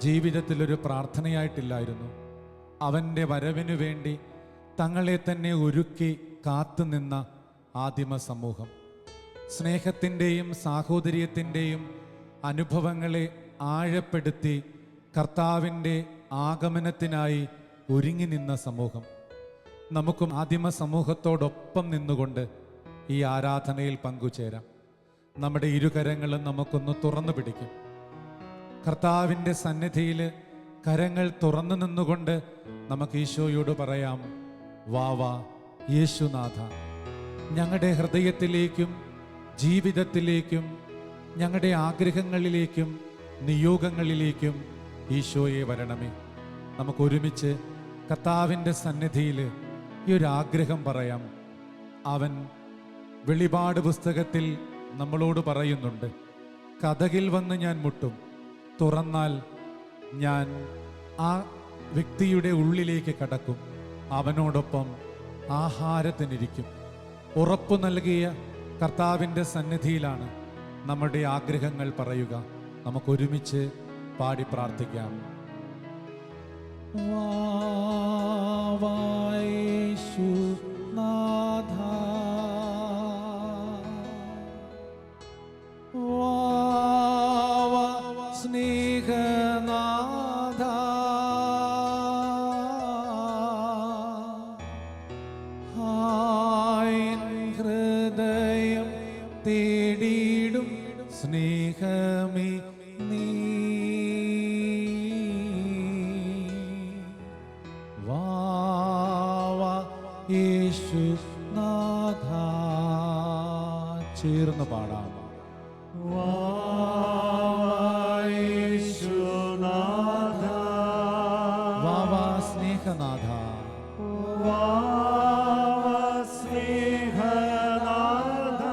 ജീവിതത്തിലൊരു പ്രാർത്ഥനയായിട്ടില്ലായിരുന്നു. അവൻ്റെ വരവിനു വേണ്ടി തങ്ങളെ തന്നെ ഒരുക്കി കാത്തുനിന്ന ആദിമ സമൂഹം സ്നേഹത്തിൻ്റെയും സാഹോദര്യത്തിൻ്റെയും അനുഭവങ്ങളെ ആഴപ്പെടുത്തി കർത്താവിൻ്റെ ആഗമനത്തിനായി ഒരുങ്ങി നിന്ന സമൂഹം. നമുക്കും ആദിമ സമൂഹത്തോടൊപ്പം നിന്നുകൊണ്ട് ഈ ആരാധനയിൽ പങ്കുചേരാം. നമ്മുടെ ഇരുകരങ്ങളും നമുക്കൊന്ന് തുറന്നു പിടിക്കും. കർത്താവിൻ്റെ സന്നിധിയിൽ കരങ്ങൾ തുറന്നു നിന്നുകൊണ്ട് നമുക്ക് ഈശോയോട് പറയാം: വാ വാ യേശുനാഥ, ഞങ്ങളുടെ ഹൃദയത്തിലേക്കും ജീവിതത്തിലേക്കും ഞങ്ങളുടെ ആഗ്രഹങ്ങളിലേക്കും നിയോഗങ്ങളിലേക്കും ഈശോയെ വരണമേ. നമുക്ക് ഒരുമിച്ച് കർത്താവിൻ്റെ സന്നിധിയിൽ ഈ ഒരു ആഗ്രഹം പറയാം. അവൻ വെളിപാട് പുസ്തകത്തിൽ നമ്മളോട് പറയുന്നുണ്ട്, കതകിൽ വന്ന് ഞാൻ മുട്ടും, തുറന്നാൽ ഞാൻ ആ വ്യക്തിയുടെ ഉള്ളിലേക്ക് കടക്കും, അവനോടൊപ്പം ആഹാരത്തിനിരിക്കും. ഉറപ്പു നൽകിയ കർത്താവിൻ്റെ സന്നിധിയിലാണ് നമ്മുടെ ആഗ്രഹങ്ങൾ പറയുക. നമുക്കൊരുമിച്ച് പാടി പ്രാർത്ഥിക്കാം. യേശുനാഥ, സ്നേഹനാഥ, ഹൃദയം തേടിയിടും സ്നേഹമേ നീ, യേശുനാഥ. ചേർന്ന് പാടാം. യേശുനാഥ, വാവാ സ്നേഹനാഥ, സ്നേഹനാഥ,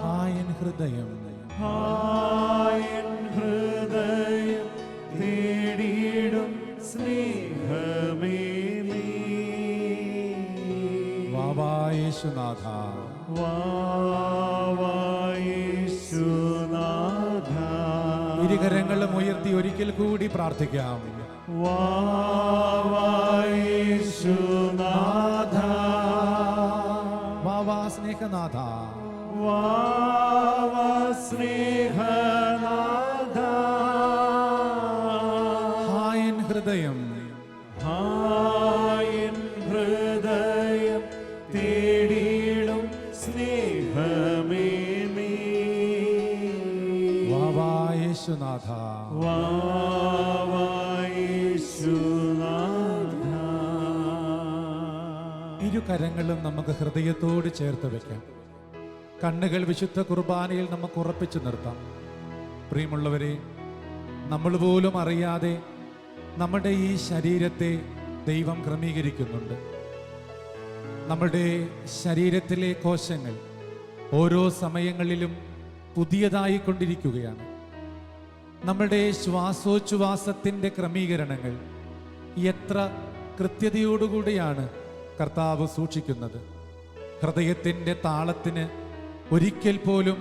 ഹായൻ ഹൃദയം ഹൃദയം തേടിയിടും സ്നേഹമേ നീ, വാവാ യേശുനാഥ, യേശുനാഥ. ഇരുകരങ്ങളും ഉയർത്തി ഒരിക്കൽ കൂടി പ്രാർത്ഥിക്കാം. യേശുനാഥ, വാവാ സ്നേഹനാഥ, സ്നേഹനാഥ, ഹായൻ ഹൃദയം ഹൃദയം തേടിയിടും സ്നേഹമേ നീ, വാവാ യേശുനാഥ, യേശുനാഥ. ഇരു കരങ്ങളും നമുക്ക് ഹൃദയത്തോട് ചേർത്ത് വെക്കാം. കണ്ണുകൾ വിശുദ്ധ കുർബാനയിൽ നമുക്ക് ഉറപ്പിച്ചു നിർത്താം. പ്രിയമുള്ളവരെ, നമ്മൾ പോലും അറിയാതെ നമ്മുടെ ഈ ശരീരത്തെ ദൈവം ക്രമീകരിക്കുന്നുണ്ട്. നമ്മുടെ ശരീരത്തിലെ കോശങ്ങൾ ഓരോ സമയങ്ങളിലും പുതിയതായിക്കൊണ്ടിരിക്കുകയാണ്. നമ്മുടെ ശ്വാസോച്ഛ്വാസത്തിൻ്റെ ക്രമീകരണങ്ങൾ എത്ര കൃത്യതയോടുകൂടിയാണ് കർത്താവ് സൂക്ഷിക്കുന്നത്. ഹൃദയത്തിൻ്റെ താളത്തിന് ഒരിക്കൽ പോലും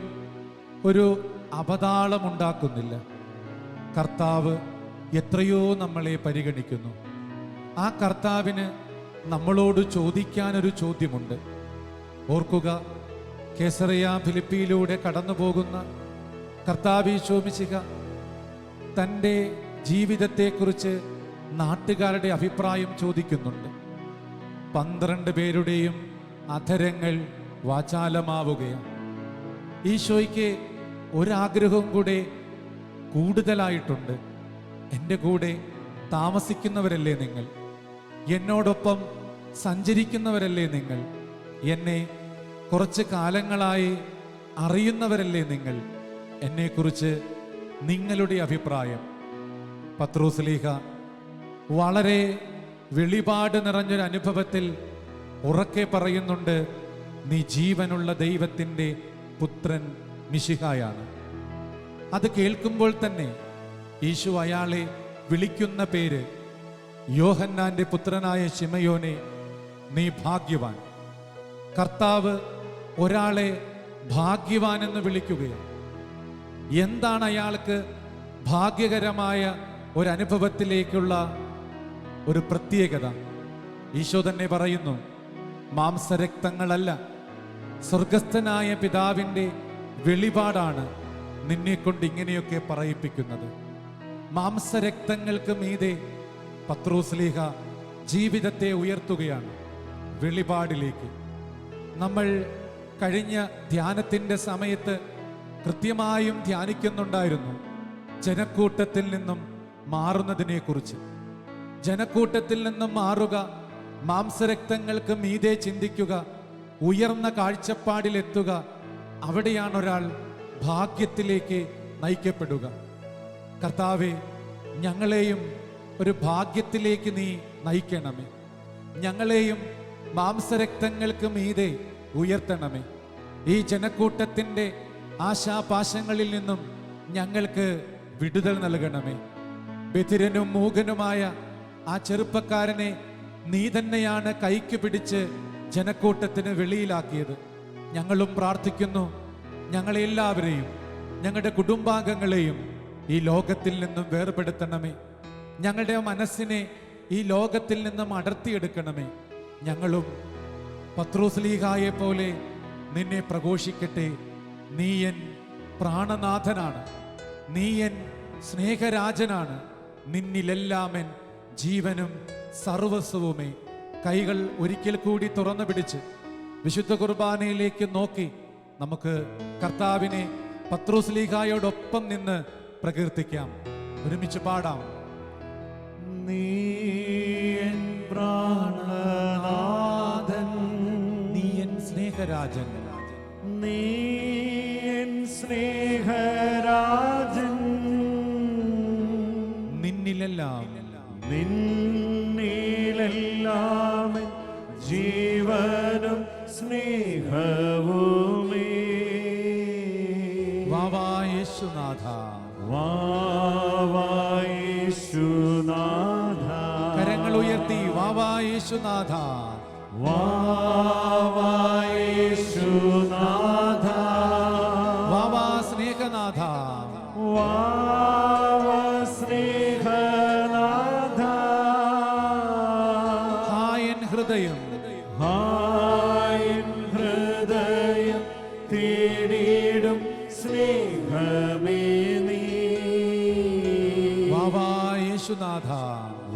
ഒരു അപതാളമുണ്ടാക്കുന്നില്ല. കർത്താവ് എത്രയോ നമ്മളെ പരിഗണിക്കുന്നു. ആ കർത്താവിന് നമ്മളോട് ചോദിക്കാനൊരു ചോദ്യമുണ്ട്. ഓർക്കുക, കേസറിയ ഫിലിപ്പിയിലൂടെ കടന്നു പോകുന്ന കർത്താവ് ഈശോ മിശിഹ തൻ്റെ ജീവിതത്തെക്കുറിച്ച് നാട്ടുകാരുടെ അഭിപ്രായം ചോദിക്കുന്നുണ്ട്. 12 പേരുടെയും അധരങ്ങൾ വാചാലമാവുകയാണ്. ഈശോയ്ക്ക് ഒരാഗ്രഹവും കൂടെ കൂടുതലായിട്ടുണ്ട്. എൻ്റെ കൂടെ താമസിക്കുന്നവരല്ലേ നിങ്ങൾ, എന്നോടൊപ്പം സഞ്ചരിക്കുന്നവരല്ലേ നിങ്ങൾ, എന്നെ കുറച്ച് കാലങ്ങളായി അറിയുന്നവരല്ലേ നിങ്ങൾ, എന്നെക്കുറിച്ച് നിങ്ങളുടെ അഭിപ്രായം. പത്രോസ്ലീഹ വളരെ വെളിപാട് നിറഞ്ഞൊരു അനുഭവത്തിൽ ഉറക്കെ പറയുന്നുണ്ട്, നീ ജീവനുള്ള ദൈവത്തിൻ്റെ പുത്രൻ മിശിഹായാണ്. അത് കേൾക്കുമ്പോൾ തന്നെ യേശു അയാളെ വിളിക്കുന്ന പേര്, യോഹന്നാന്റെ പുത്രനായ ശിമയോനെ, നീ ഭാഗ്യവാൻ. കർത്താവ് ഒരാളെ ഭാഗ്യവാൻ എന്ന് വിളിക്കുകയാണ്. എന്താണ് അയാൾക്ക് ഭാഗ്യകരമായ ഒരനുഭവത്തിലേക്കുള്ള ഒരു പ്രത്യേകത? ഈശോ തന്നെ പറയുന്നു, മാംസരക്തങ്ങളല്ല, സ്വർഗസ്ഥനായ പിതാവിൻ്റെ വെളിപാടാണ് നിന്നെക്കൊണ്ട് ഇങ്ങനെയൊക്കെ പറയിപ്പിക്കുന്നത്. മാംസരക്തങ്ങൾക്ക് മീതെ പത്രോസ്ലീഹ ജീവിതത്തെ ഉയർത്തുകയാണ് വെളിപാടിലേക്ക്. നമ്മൾ കഴിഞ്ഞ ധ്യാനത്തിൻ്റെ സമയത്ത് കൃത്യമായും ധ്യാനിക്കുന്നുണ്ടായിരുന്നു ജനക്കൂട്ടത്തിൽ നിന്നും മാറുന്നതിനെക്കുറിച്ച്. ജനക്കൂട്ടത്തിൽ നിന്നും മാറുക, മാംസരക്തങ്ങൾക്ക് മീതെ ചിന്തിക്കുക, ഉയർന്ന കാഴ്ചപ്പാടിലെത്തുക, അവിടെയാണ് ഒരാൾ ഭാഗ്യത്തിലേക്ക് നയിക്കപ്പെടുക. കർത്താവെ, ഞങ്ങളെയും ഒരു ഭാഗ്യത്തിലേക്ക് നീ നയിക്കണമേ. ഞങ്ങളെയും മാംസരക്തങ്ങൾക്ക് മീതെ ഉയർത്തണമേ. ഈ ജനക്കൂട്ടത്തിൻ്റെ ആശാപാശങ്ങളിൽ നിന്നും ഞങ്ങൾക്ക് വിടുതൽ നൽകണമേ. ബധിരനും മൂകനുമായ ആ ചെറുപ്പക്കാരനെ നീ തന്നെയാണ് കൈക്ക് പിടിച്ച് ജനക്കൂട്ടത്തിന് വെളിയിലാക്കിയത്. ഞങ്ങളും പ്രാർത്ഥിക്കുന്നു, ഞങ്ങളെല്ലാവരെയും ഞങ്ങളുടെ കുടുംബാംഗങ്ങളെയും ഈ ലോകത്തിൽ നിന്നും വേർപെടുത്തണമേ. ഞങ്ങളുടെ മനസ്സിനെ ഈ ലോകത്തിൽ നിന്നും അടർത്തിയെടുക്കണമേ. ഞങ്ങളും പത്രോസ്ലീഹായെ പോലെ നിന്നെ പ്രഘോഷിക്കട്ടെ. നീയൻ പ്രാണനാഥനാണ്, നീയൻ സ്നേഹരാജനാണ്, നിന്നിലെല്ലാമൻ ജീവനും സർവസ്വവുമേ. കൈകൾ ഒരിക്കൽ കൂടി തുറന്നു പിടിച്ച് വിശുദ്ധ കുർബാനയിലേക്ക് നോക്കി നമുക്ക് കർത്താവിനെ പത്രോസ്ലീഹായോടൊപ്പം നിന്ന് പ്രകീർത്തിക്കാം. ഒരുമിച്ച് പാടാം. നീയൻ പ്രാണനാഥൻ, നീയൻ സ്നേഹരാജൻ, നീയൻ സ്നേഹരാജൻ, നിന്നിലെല്ലാം നിന്നിലെല്ലാം ജീവനും സ്നേഹവുമേ. വാവാ യേശുനാഥ, വാവാ യേശുനാഥ, കരങ്ങൾ ഉയർത്തി വാവാ യേശുനാഥ, വാവാ യേശുനാഥ, വാവാ സ്നേഹനാഥ, വാവാ സ്നേഹനാഥ. ഹായൻ ഹൃദയം, ഹായൻ ഹൃദയം തേടിയിടും സ്നേഹമേ നീ. വാവാ യേശുനാഥ,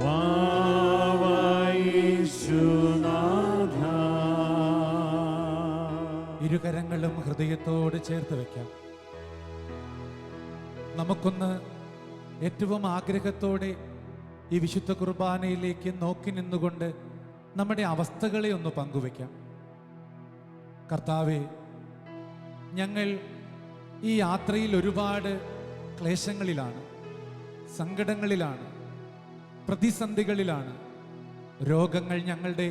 വാവാ യേശുനാഥ. ഇരുകരങ്ങളും ഹൃദയത്തോട് ചേർത്ത് വെക്കാം. നമുക്കൊന്ന് ഏറ്റവും ആഗ്രഹത്തോടെ ഈ വിശുദ്ധ കുർബാനയിലേക്ക് നോക്കി നിന്നുകൊണ്ട് നമ്മുടെ അവസ്ഥകളെ ഒന്ന് പങ്കുവെക്കാം. കർത്താവേ, ഞങ്ങൾ ഈ യാത്രയിൽ ഒരുപാട് ക്ലേശങ്ങളിലാണ്, സങ്കടങ്ങളിലാണ്, പ്രതിസന്ധികളിലാണ്. രോഗങ്ങൾ ഞങ്ങളുടെ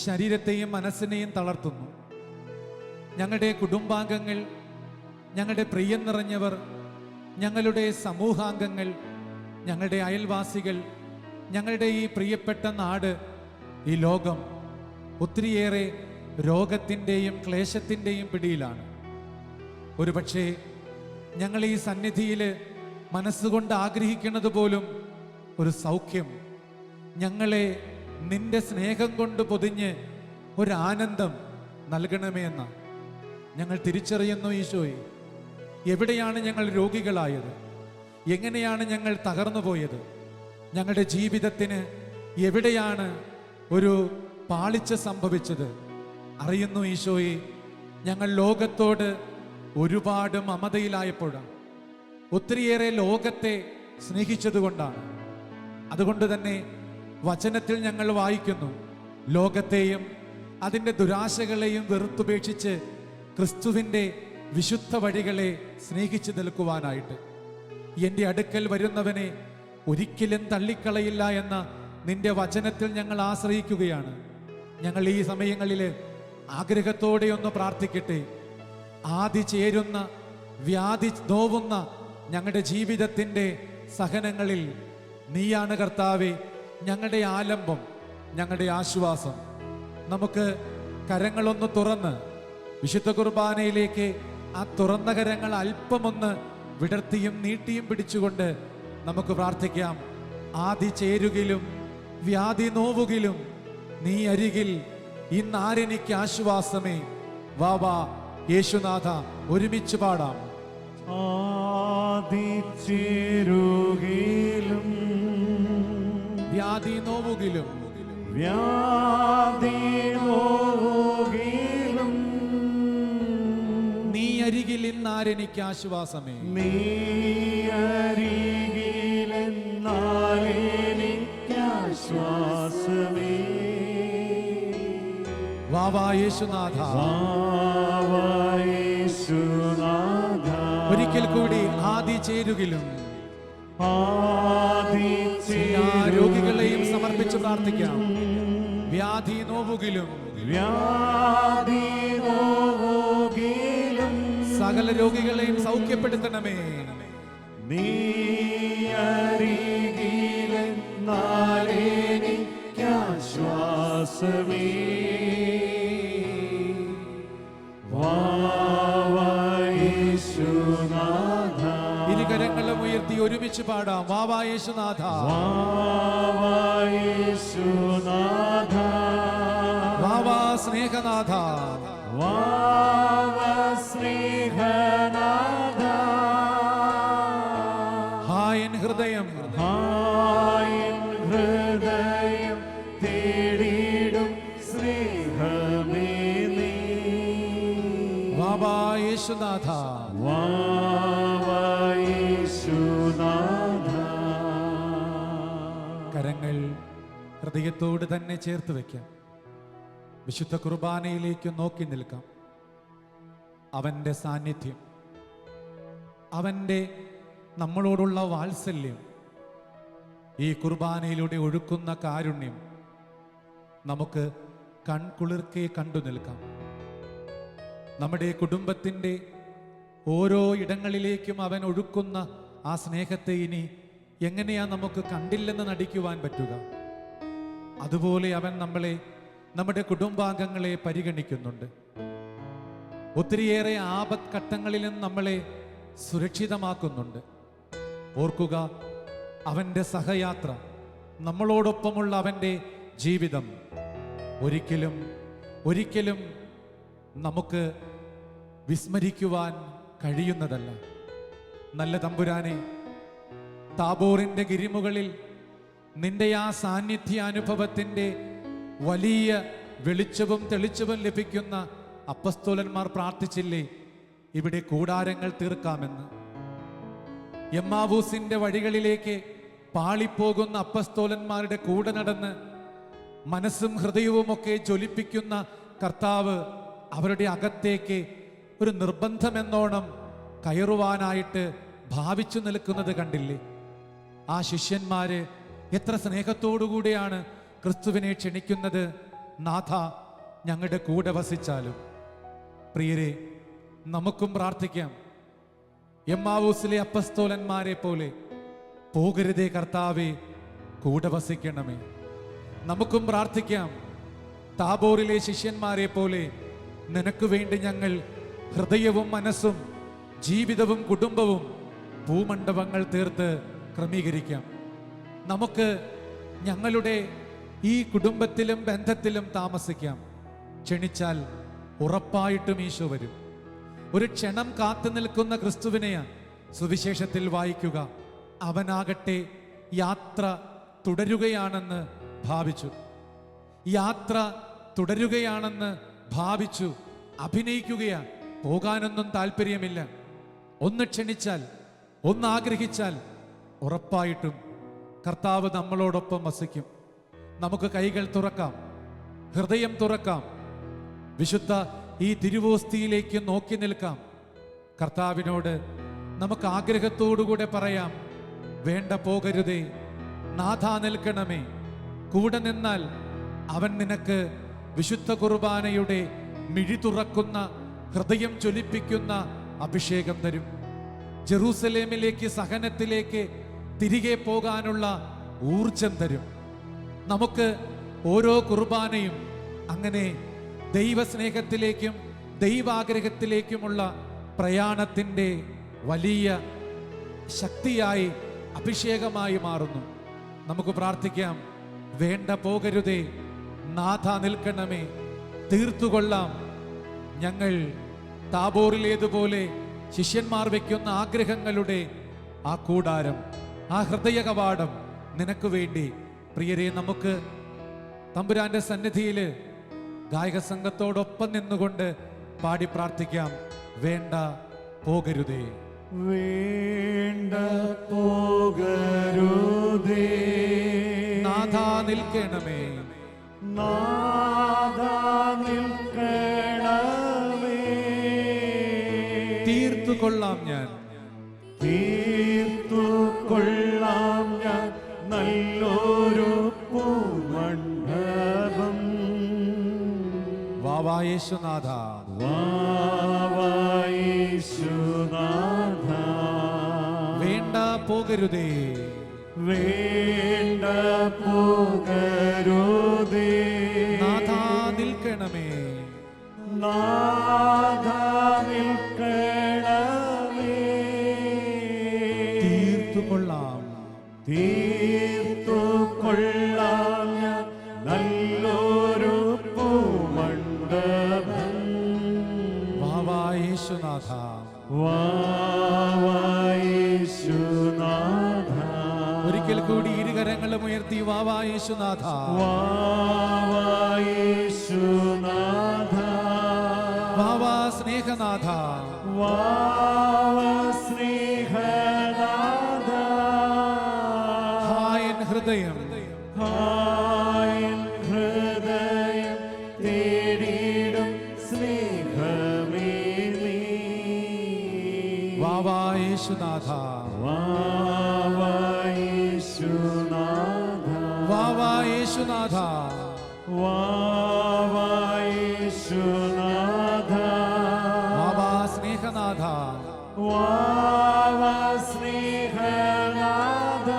ശരീരത്തെയും മനസ്സിനെയും തളർത്തുന്നു. ഞങ്ങളുടെ കുടുംബാംഗങ്ങൾ, ഞങ്ങളുടെ പ്രിയം നിറഞ്ഞവർ, ഞങ്ങളുടെ സമൂഹാംഗങ്ങൾ, ഞങ്ങളുടെ അയൽവാസികൾ, ഞങ്ങളുടെ ഈ പ്രിയപ്പെട്ട നാട്, ഈ ലോകം ഒത്തിരിയേറെ രോഗത്തിൻ്റെയും ക്ലേശത്തിൻ്റെയും പിടിയിലാണ്. ഒരുപക്ഷെ ഞങ്ങൾ ഈ സന്നിധിയിൽ മനസ്സുകൊണ്ട് ആഗ്രഹിക്കുന്നത് പോലും ഒരു സൗഖ്യം, ഞങ്ങളെ നിന്റെ സ്നേഹം കൊണ്ട് പൊതിഞ്ഞ് ഒരാനന്ദം നൽകണമേ എന്ന ഞങ്ങൾ തിരിച്ചറിയുന്നു. ഈശോയെ, എവിടെയാണ് ഞങ്ങൾ രോഗികളായത്? എങ്ങനെയാണ് ഞങ്ങൾ തകർന്നു പോയത്? ഞങ്ങളുടെ ജീവിതത്തിന് എവിടെയാണ് ഒരു പാളിച്ച സംഭവിച്ചത്? അറിയുന്നു ഈശോയെ, ഞങ്ങൾ ലോകത്തോട് ഒരുപാട് മമതയിലായപ്പോഴാണ്, ഒത്തിരിയേറെ ലോകത്തെ സ്നേഹിച്ചതുകൊണ്ടാണ്. അതുകൊണ്ട് തന്നെ വചനത്തിൽ ഞങ്ങൾ വായിക്കുന്നു, ലോകത്തെയും അതിൻ്റെ ദുരാശകളെയും വെറുത്തുപേക്ഷിച്ച് ക്രിസ്തുവിൻ്റെ വിശുദ്ധ വഴികളെ സ്നേഹിച്ചു നിൽക്കുവാനായിട്ട്. എൻ്റെ അടുക്കൽ വരുന്നവനെ ഒരിക്കലും തള്ളിക്കളയില്ല എന്ന നിന്റെ വചനത്തിൽ ഞങ്ങൾ ആശ്രയിക്കുകയാണ്. ഞങ്ങൾ ഈ സമയങ്ങളിൽ ആഗ്രഹത്തോടെ ഒന്ന് പ്രാർത്ഥിക്കട്ടെ. ആദി ചേരുന്ന, വ്യാധി നോവുന്ന ഞങ്ങളുടെ ജീവിതത്തിൻ്റെ സഹനങ്ങളിൽ നീയാണ് കർത്താവേ ഞങ്ങളുടെ ആലംബം, ഞങ്ങളുടെ ആശ്വാസം. നമുക്ക് കരങ്ങളൊന്ന് തുറന്ന് വിശുദ്ധ കുർബാനയിലേക്ക് ആ തുറന്ന കരങ്ങൾ അല്പമൊന്ന് വിടർത്തിയും നീട്ടിയും പിടിച്ചുകൊണ്ട് നമുക്ക് പ്രാർത്ഥിക്കാം. ആദി ചേരുകിലും വ്യാധി നോവുകിലും നീ അരികിൽ, ഇന്നാരെനിക്ക് ആശ്വാസമേ. വാവാ യേശുനാഥ, ഒരുമിച്ച് പാടാം. ആദി ചേരുകിലും വ്യാധി നോവുകിലും വ്യാധി നോവുകിലും നീ അരികിൽ, ഇന്നാരെനിക്ക് ആശ്വാസമേ. നീ അരികിലെന്നാലെനിക്ക് ആശ്വാസമേ. വാവാ യേശുനാഥ, വാവാ യേശുനാഥ, ഒരിക്കൽ കൂടി ആദി ചേരുകിലും ആദി എല്ലാ രോഗികളെയും സമർപ്പിച്ച് പ്രാർത്ഥിക്കാം. വ്യാധി നോവുകിലും വ്യാധി നോവുകിലും സകല രോഗികളെയും സൗഖ്യപ്പെടുത്തണമേ. നീ അരികിലെന്നാലെനിക്കാശ്വാസമേ. വാവായേശുനാഥ, ഇരുകരങ്ങളും ഉയർത്തി ഒരുമിച്ച് പാടാം. വാവാ യേശുനാഥ, വാവായേശുനാഥ, വാവാ സ്നേഹനാഥ, വാവസ്നേഹനാഥ. ഹായൻ ഹൃദയം ഹായൻ ഹൃദയം തേടിയിടും സ്നേഹമേ നീ. വാവാ യേശുനാഥ, വാവായേശുനാഥ. കരങ്ങൾ ഹൃദയത്തോട് തന്നെ ചേർത്ത് വയ്ക്കാം. വിശുദ്ധ കുർബാനയിലേക്ക് നോക്കി നിൽക്കാം. അവൻ്റെ സാന്നിധ്യം, അവൻ്റെ നമ്മളോടുള്ള വാത്സല്യം, ഈ കുർബാനയിലൂടെ ഒഴുക്കുന്ന കാരുണ്യം നമുക്ക് കൺകുളിർക്കെ കണ്ടു നിൽക്കാം. നമ്മുടെ കുടുംബത്തിൻ്റെ ഓരോ ഇടങ്ങളിലേക്കും അവൻ ഒഴുക്കുന്ന ആ സ്നേഹത്തെ ഇനി എങ്ങനെയാ നമുക്ക് കണ്ടില്ലെന്ന് നടിക്കുവാൻ പറ്റുക? അതുപോലെ അവൻ നമ്മളെ, നമ്മുടെ കുടുംബാംഗങ്ങളെ പരിഗണിക്കുന്നുണ്ട്. ഒത്തിരിയേറെ ആപത്ത് ഘട്ടങ്ങളിലും നമ്മളെ സുരക്ഷിതമാക്കുന്നുണ്ട്. ഓർക്കുക, അവൻ്റെ സഹയാത്ര, നമ്മളോടൊപ്പമുള്ള അവൻ്റെ ജീവിതം ഒരിക്കലും നമുക്ക് വിസ്മരിക്കുവാൻ കഴിയുന്നതല്ല. നല്ല തമ്പുരാനെ, താബോറിൻ്റെ ഗിരിമുകളിൽ നിന്റെ ആ സാന്നിധ്യ അനുഭവത്തിൻ്റെ വലിയ വെളിച്ചവും തെളിച്ചവും ലഭിക്കുന്ന അപ്പസ്തോലന്മാർ പ്രാർത്ഥിച്ചില്ലേ, ഇവിടെ കൂടാരങ്ങൾ തീർക്കാമെന്ന്? എമ്മാവൂസിന്റെ വഴികളിലേക്ക് പാളിപ്പോകുന്ന അപ്പസ്തോലന്മാരുടെ കൂടെ നടന്ന് മനസ്സും ഹൃദയവുമൊക്കെ ജ്വലിപ്പിക്കുന്ന കർത്താവ് അവരുടെ അകത്തേക്ക് ഒരു നിർബന്ധമെന്നോണം കയറുവാനായിട്ട് ഭാവിച്ചു നിൽക്കുന്നത് കണ്ടില്ലേ? ആ ശിഷ്യന്മാര് എത്ര സ്നേഹത്തോടുകൂടിയാണ് ക്രിസ്തുവിനെ ക്ഷണിക്കുന്നത്. നാഥ, ഞങ്ങളുടെ കൂടെ വസിച്ചാലും. പ്രിയരെ, നമുക്കും പ്രാർത്ഥിക്കാം. എമ്മാവൂസിലെ അപ്പസ്തോലന്മാരെ പോലെ പോകരുതേ കർത്താവേ, കൂടെ വസിക്കണമേ. നമുക്കും പ്രാർത്ഥിക്കാം. താബോറിലെ ശിഷ്യന്മാരെ പോലെ നിനക്ക് വേണ്ടി ഞങ്ങൾ ഹൃദയവും മനസ്സും ജീവിതവും കുടുംബവും ഭൂമണ്ഡപങ്ങൾ തീർത്ത് ക്രമീകരിക്കാം. നമുക്ക് ഞങ്ങളുടെ ഈ കുടുംബത്തിലും ബന്ധത്തിലും താമസിക്കാം. ക്ഷണിച്ചാൽ ഉറപ്പായിട്ടും ഈശോ വരും. ഒരു ക്ഷണം കാത്തു നിൽക്കുന്ന ക്രിസ്തുവിനെയാണ് സുവിശേഷത്തിൽ വായിക്കുക. അവനാകട്ടെ യാത്ര തുടരുകയാണെന്ന് ഭാവിച്ചു. യാത്ര തുടരുകയാണെന്ന് ഭാവിച്ചു അഭിനയിക്കുകയാണ്. പോകാനൊന്നും താല്പര്യമില്ല. ഒന്ന് ക്ഷണിച്ചാൽ, ഒന്ന് ആഗ്രഹിച്ചാൽ ഉറപ്പായിട്ടും കർത്താവ് നമ്മളോടൊപ്പം വസിക്കും. നമുക്ക് കൈകൾ തുറക്കാം, ഹൃദയം തുറക്കാം, വിശുദ്ധ ഈ തിരുവോസ്തിയിലേക്ക് നോക്കി നിൽക്കാം. കർത്താവിനോട് നമുക്ക് ആഗ്രഹത്തോടുകൂടെ പറയാം, വേണ്ട പോകരുതേ, നാഥാ നിൽക്കണമേ. കൂടെ നിന്നാൽ അവൻ നിനക്ക് വിശുദ്ധ കുർബാനയുടെ മിഴി തുറക്കുന്ന, ഹൃദയം ജ്വലിപ്പിക്കുന്ന അഭിഷേകം തരും. ജെറൂസലേമിലേക്ക്, സഹനത്തിലേക്ക് തിരികെ പോകാനുള്ള ഊർജം തരും. നമുക്ക് ഓരോ കുർബാനയും അങ്ങനെ ദൈവസ്നേഹത്തിലേക്കും ദൈവാഗ്രഹത്തിലേക്കുമുള്ള പ്രയാണത്തിൻ്റെ വലിയ ശക്തിയായി, അഭിഷേകമായി മാറുന്നു. നമുക്ക് പ്രാർത്ഥിക്കാം, വേണ്ട പോകരുതേ, നാഥ നിൽക്കണമേ, തീർത്തുകൊള്ളാം. ഞങ്ങൾ താബോറിലേതുപോലെ ശിഷ്യന്മാർ വയ്ക്കുന്ന ആഗ്രഹങ്ങളുടെ ആ കൂടാരം, ആ ഹൃദയ കവാടം നിനക്ക് വേണ്ടി. പ്രിയരെ, നമുക്ക് തമ്പുരാന്റെ സന്നിധിയിൽ ഗായക സംഘത്തോടൊപ്പം നിന്നുകൊണ്ട് പാടി പ്രാർത്ഥിക്കാം, വേണ്ട പോകരുതേ. വേണ്ട പോകരുതേ, നാഥാ നിൽക്കണമേ, നാഥാ നിൽക്കണമേ. തീർത്തു കൊള്ളാം ഞാൻ. തീർത്തു കൊള്ളാം ഞാൻ നല്ലൊരു പൂമണ്ഡപം. വാവാ യേശുനാഥ, വാവാ യേശുനാഥ. വേണ്ട പോകരുതേ, വേണ്ട പോകരുതേ. നാഥാ നിൽക്കണമേ, നാഥാ നിൽക്കണമേ. തീർത്തു കൊള്ളാം, തീർത്തു കൊള്ളാം ഞാൻ നല്ലൊരു പൂമണ്ഡപം. വാവാ യേശുനാഥ, വാവാ യേശുനാഥ. ഒരിക്കൽ കൂടി ഇരുകരങ്ങളും ഉയർത്തി വാവാ യേശുനാഥ, വാവാ യേശുനാഥ. വാവാ സ്നേഹനാഥ, വാവാ സ്നേഹനാഥ. ഹായൻ ഹൃദയം, ഹായൻ ഹൃദയം തേടിയിടും സ്നേഹമേ നീ. വാവാ യേശുനാഥ, വാവാ യേശുനാഥ. വാവാ യേശുനാഥ, വാവാ യേശുനാഥ. വാവാ സ്നേഹനാഥ, വാവാ സ്നേഹനാഥ.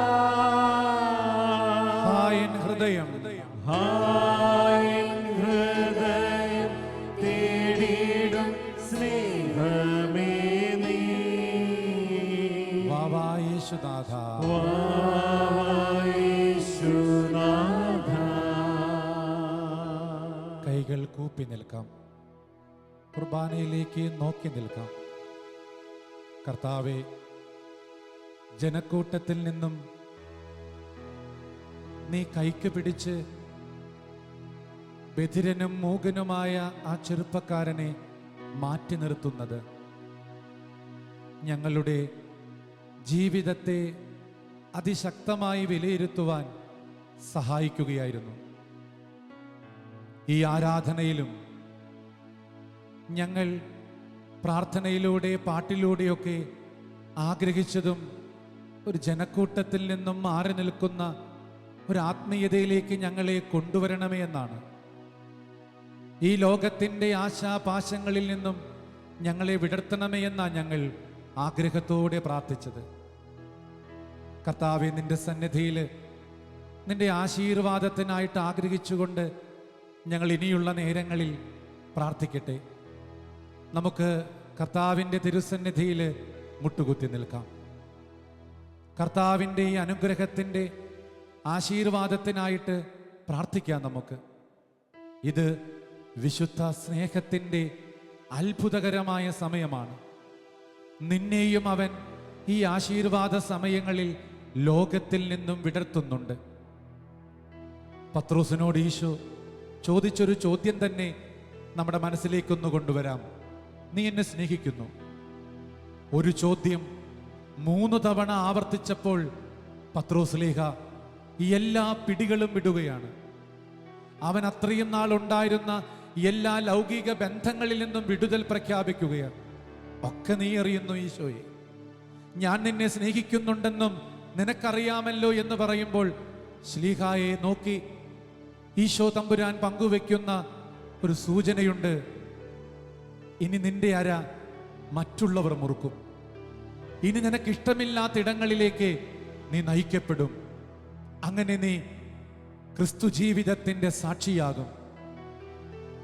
ഹായൻ ഹൃദയം, ഹായൻ ഹൃദയം തേടിയിടും സ്നേഹമേ നീ. വാവാ യേശുനാഥ, വാവാ യേശുനാഥ. കൈകൾ കൂപ്പി നിൽക്കാം, കുർബാനയിലേക്ക് നോക്കി നിൽക്കാം. കർത്താവെ, ജനക്കൂട്ടത്തിൽ നിന്നും നീ കൈക്ക് പിടിച്ച് ബധിരനും മൂകനുമായ ആ ചെറുപ്പക്കാരനെ മാറ്റി നിർത്തുന്നത് ഞങ്ങളുടെ ജീവിതത്തെ അതിശക്തമായി വിലയിരുത്തുവാൻ സഹായിക്കുകയായിരുന്നു. ഈ ആരാധനയിലും ഞങ്ങൾ പ്രാർത്ഥനയിലൂടെ പാട്ടിലൂടെയൊക്കെ ആഗ്രഹിച്ചതും ഒരു ജനക്കൂട്ടത്തിൽ നിന്നും മാറി നിൽക്കുന്ന ഒരു ആത്മീയതയിലേക്ക് ഞങ്ങളെ കൊണ്ടുവരണമേ എന്നാണ്. ഈ ലോകത്തിൻ്റെ ആശാപാശങ്ങളിൽ നിന്നും ഞങ്ങളെ വിടർത്തണമേ എന്നാണ് ഞങ്ങൾ ആഗ്രഹത്തോടെ പ്രാർത്ഥിച്ചത്. കർത്താവേ, നിന്റെ സന്നിധിയിൽ നിന്റെ ആശീർവാദത്തിനായിട്ട് ആഗ്രഹിച്ചുകൊണ്ട് ഞങ്ങൾ ഇനിയുള്ള നേരങ്ങളിൽ പ്രാർത്ഥിക്കട്ടെ. നമുക്ക് കർത്താവിൻ്റെ തിരുസന്നിധിയിൽ മുട്ടുകുത്തി നിൽക്കാം. കർത്താവിൻ്റെ ഈ അനുഗ്രഹത്തിൻ്റെ ആശീർവാദത്തിനായിട്ട് പ്രാർത്ഥിക്കാം. നമുക്ക് ഇത് വിശുദ്ധ സ്നേഹത്തിൻ്റെ അത്ഭുതകരമായ സമയമാണ്. നിന്നെയും അവൻ ഈ ആശീർവാദ സമയങ്ങളിൽ ലോകത്തിൽ നിന്നും വിടർത്തുന്നുണ്ട്. പത്രോസിനോട് ഈശോ ചോദിച്ചൊരു ചോദ്യം തന്നെ നമ്മുടെ മനസ്സിലേക്കൊന്ന് കൊണ്ടുവരാം. നീ എന്നെ സ്നേഹിക്കുന്നു? ഒരു ചോദ്യം 3 തവണ ആവർത്തിച്ചപ്പോൾ പത്രോസ്ലീഹ ഈ എല്ലാ പിടികളും വിടുകയാണ്. അവൻ അത്രയും നാളുണ്ടായിരുന്ന എല്ലാ ലൗകിക ബന്ധങ്ങളിൽ നിന്നും വിടുതൽ പ്രഖ്യാപിക്കുകയാണ്. ഒക്കെ നീ അറിയുന്നു ഈശോയെ, ഞാൻ നിന്നെ സ്നേഹിക്കുന്നുണ്ടെന്നും നിനക്കറിയാമല്ലോ എന്ന് പറയുമ്പോൾ ശ്ലീഹായെ നോക്കി ഈശോ തമ്പുരാൻ പങ്കുവെക്കുന്ന ഒരു സൂചനയുണ്ട്. ഇനി നിന്റെ അര മറ്റുള്ളവർ മുറുക്കും. ഇനി നിനക്കിഷ്ടമില്ലാത്ത ഇടങ്ങളിലേക്ക് നീ നയിക്കപ്പെടും. അങ്ങനെ നീ ക്രിസ്തു ജീവിതത്തിൻ്റെ സാക്ഷിയാകും.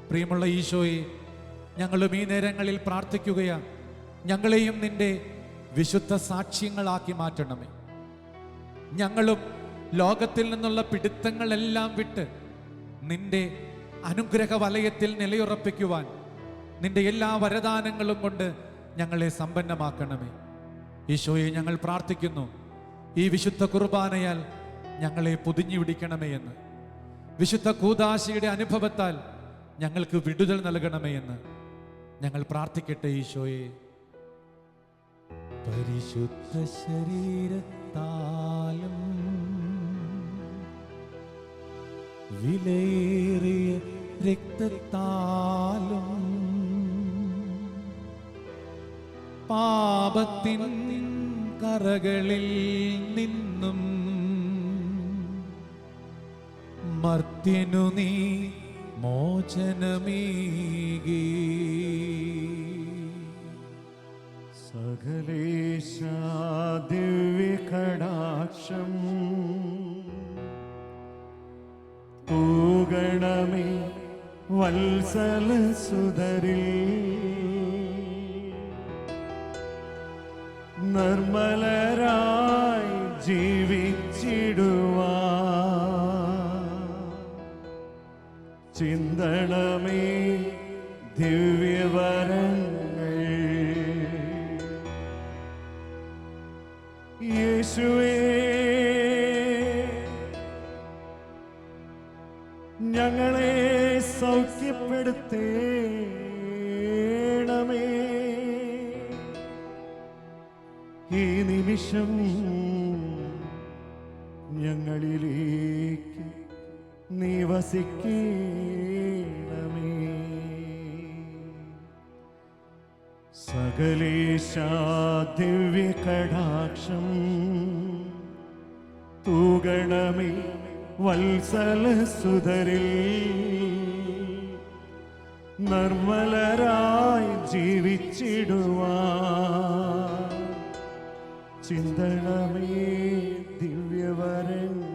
പ്രിയമുള്ള ഈശോയെ, ഞങ്ങളും ഈ നേരങ്ങളിൽ പ്രാർത്ഥിക്കുകയാണ്. ഞങ്ങളെയും നിന്റെ വിശുദ്ധ സാക്ഷ്യങ്ങളാക്കി മാറ്റണമേ. ഞങ്ങളും ലോകത്തിൽ നിന്നുള്ള പിടുത്തങ്ങളെല്ലാം വിട്ട് നിന്റെ അനുഗ്രഹ വലയത്തിൽ നിലയുറപ്പിക്കുവാൻ നിന്റെ എല്ലാ വരദാനങ്ങളും കൊണ്ട് ഞങ്ങളെ സമ്പന്നമാക്കണമേ. ഈശോയെ, ഞങ്ങൾ പ്രാർത്ഥിക്കുന്നു, ഈ വിശുദ്ധ കുർബാനയാൽ ഞങ്ങളെ പൊതിഞ്ഞു പിടിക്കണമേ എന്ന്. വിശുദ്ധ കൂദാശയുടെ അനുഭവത്താൽ ഞങ്ങൾക്ക് വിടുതൽ നൽകണമേ എന്ന് ഞങ്ങൾ പ്രാർത്ഥിക്കട്ടെ. ഈശോയെ, പരിശുദ്ധ ശരീരത്താലും വിലയേറിയ രക്തത്താലും പാപത്തിൻ കറകളിൽ നിന്നും മർത്യനു നീ മോചനമേകി. സകലേശ ദിവ്യകടാക്ഷം തൂകണമേ വത്സലസുതരിൽ. നിർമ്മലരായി ജീവിച്ചിടുവാൻ ചിന്തണമേ ദിവ്യവരങ്ങൾ. യേശുവേ, ഞങ്ങളെ സൗഖ്യപ്പെടുത്തേണമേ. ഈ നിമിഷം ഞങ്ങളിലേക്ക് നീ വസിക്കണമേ. സകലേശ ദിവ്യകടാക്ഷം തൂകണമേ വത്സലസുതരിൽ. നിർമ്മലരായി ജീവിച്ചിടുവാൻ ചിന്തണമേ ദിവ്യവരങ്ങൾ.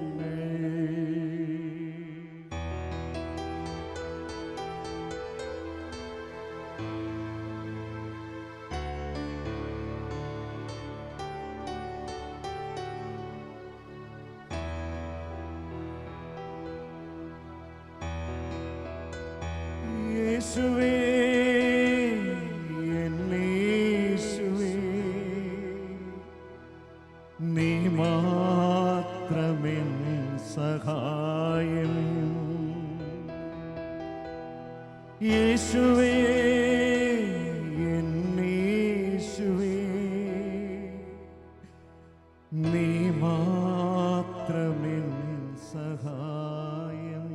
യേശുവേ, എന്നേശുവേ, നീ മാത്രമെൻ സഹായം. യേശുവേ, എന്നേശുവേ, നീ മാത്രമെൻ സഹായം.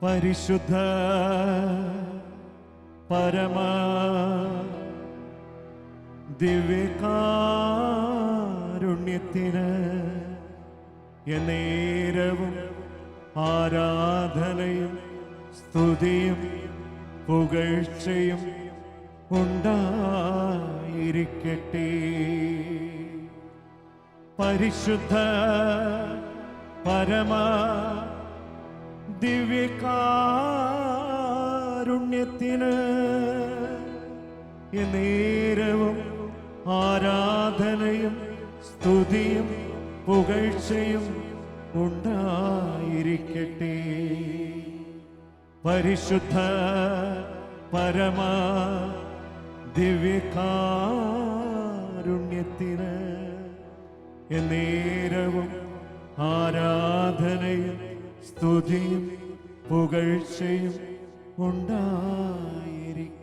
പരിശുദ്ധ പരമ ദിവ്യകാരുണ്യത്തിന് എന്നേരവും ആരാധനയും സ്തുതിയും പുകഴ്ചയും ഉണ്ടായിരിക്കട്ടെ. പരിശുദ്ധ പരമ ദിവ്യകാരുണ്യത്തിന് എന്നേരവും ആരാധനയും സ്തുതിയും പുകഴ്ചയും ഉണ്ടായിരിക്കട്ടെ. പരിശുദ്ധ പരമ ദിവ്യകാരുണ്യത്തിന് എന്നേരവും ആരാധനയും സ്തുതിയും പുകഴ്ചയും ഉണ്ടായിരിക്കും.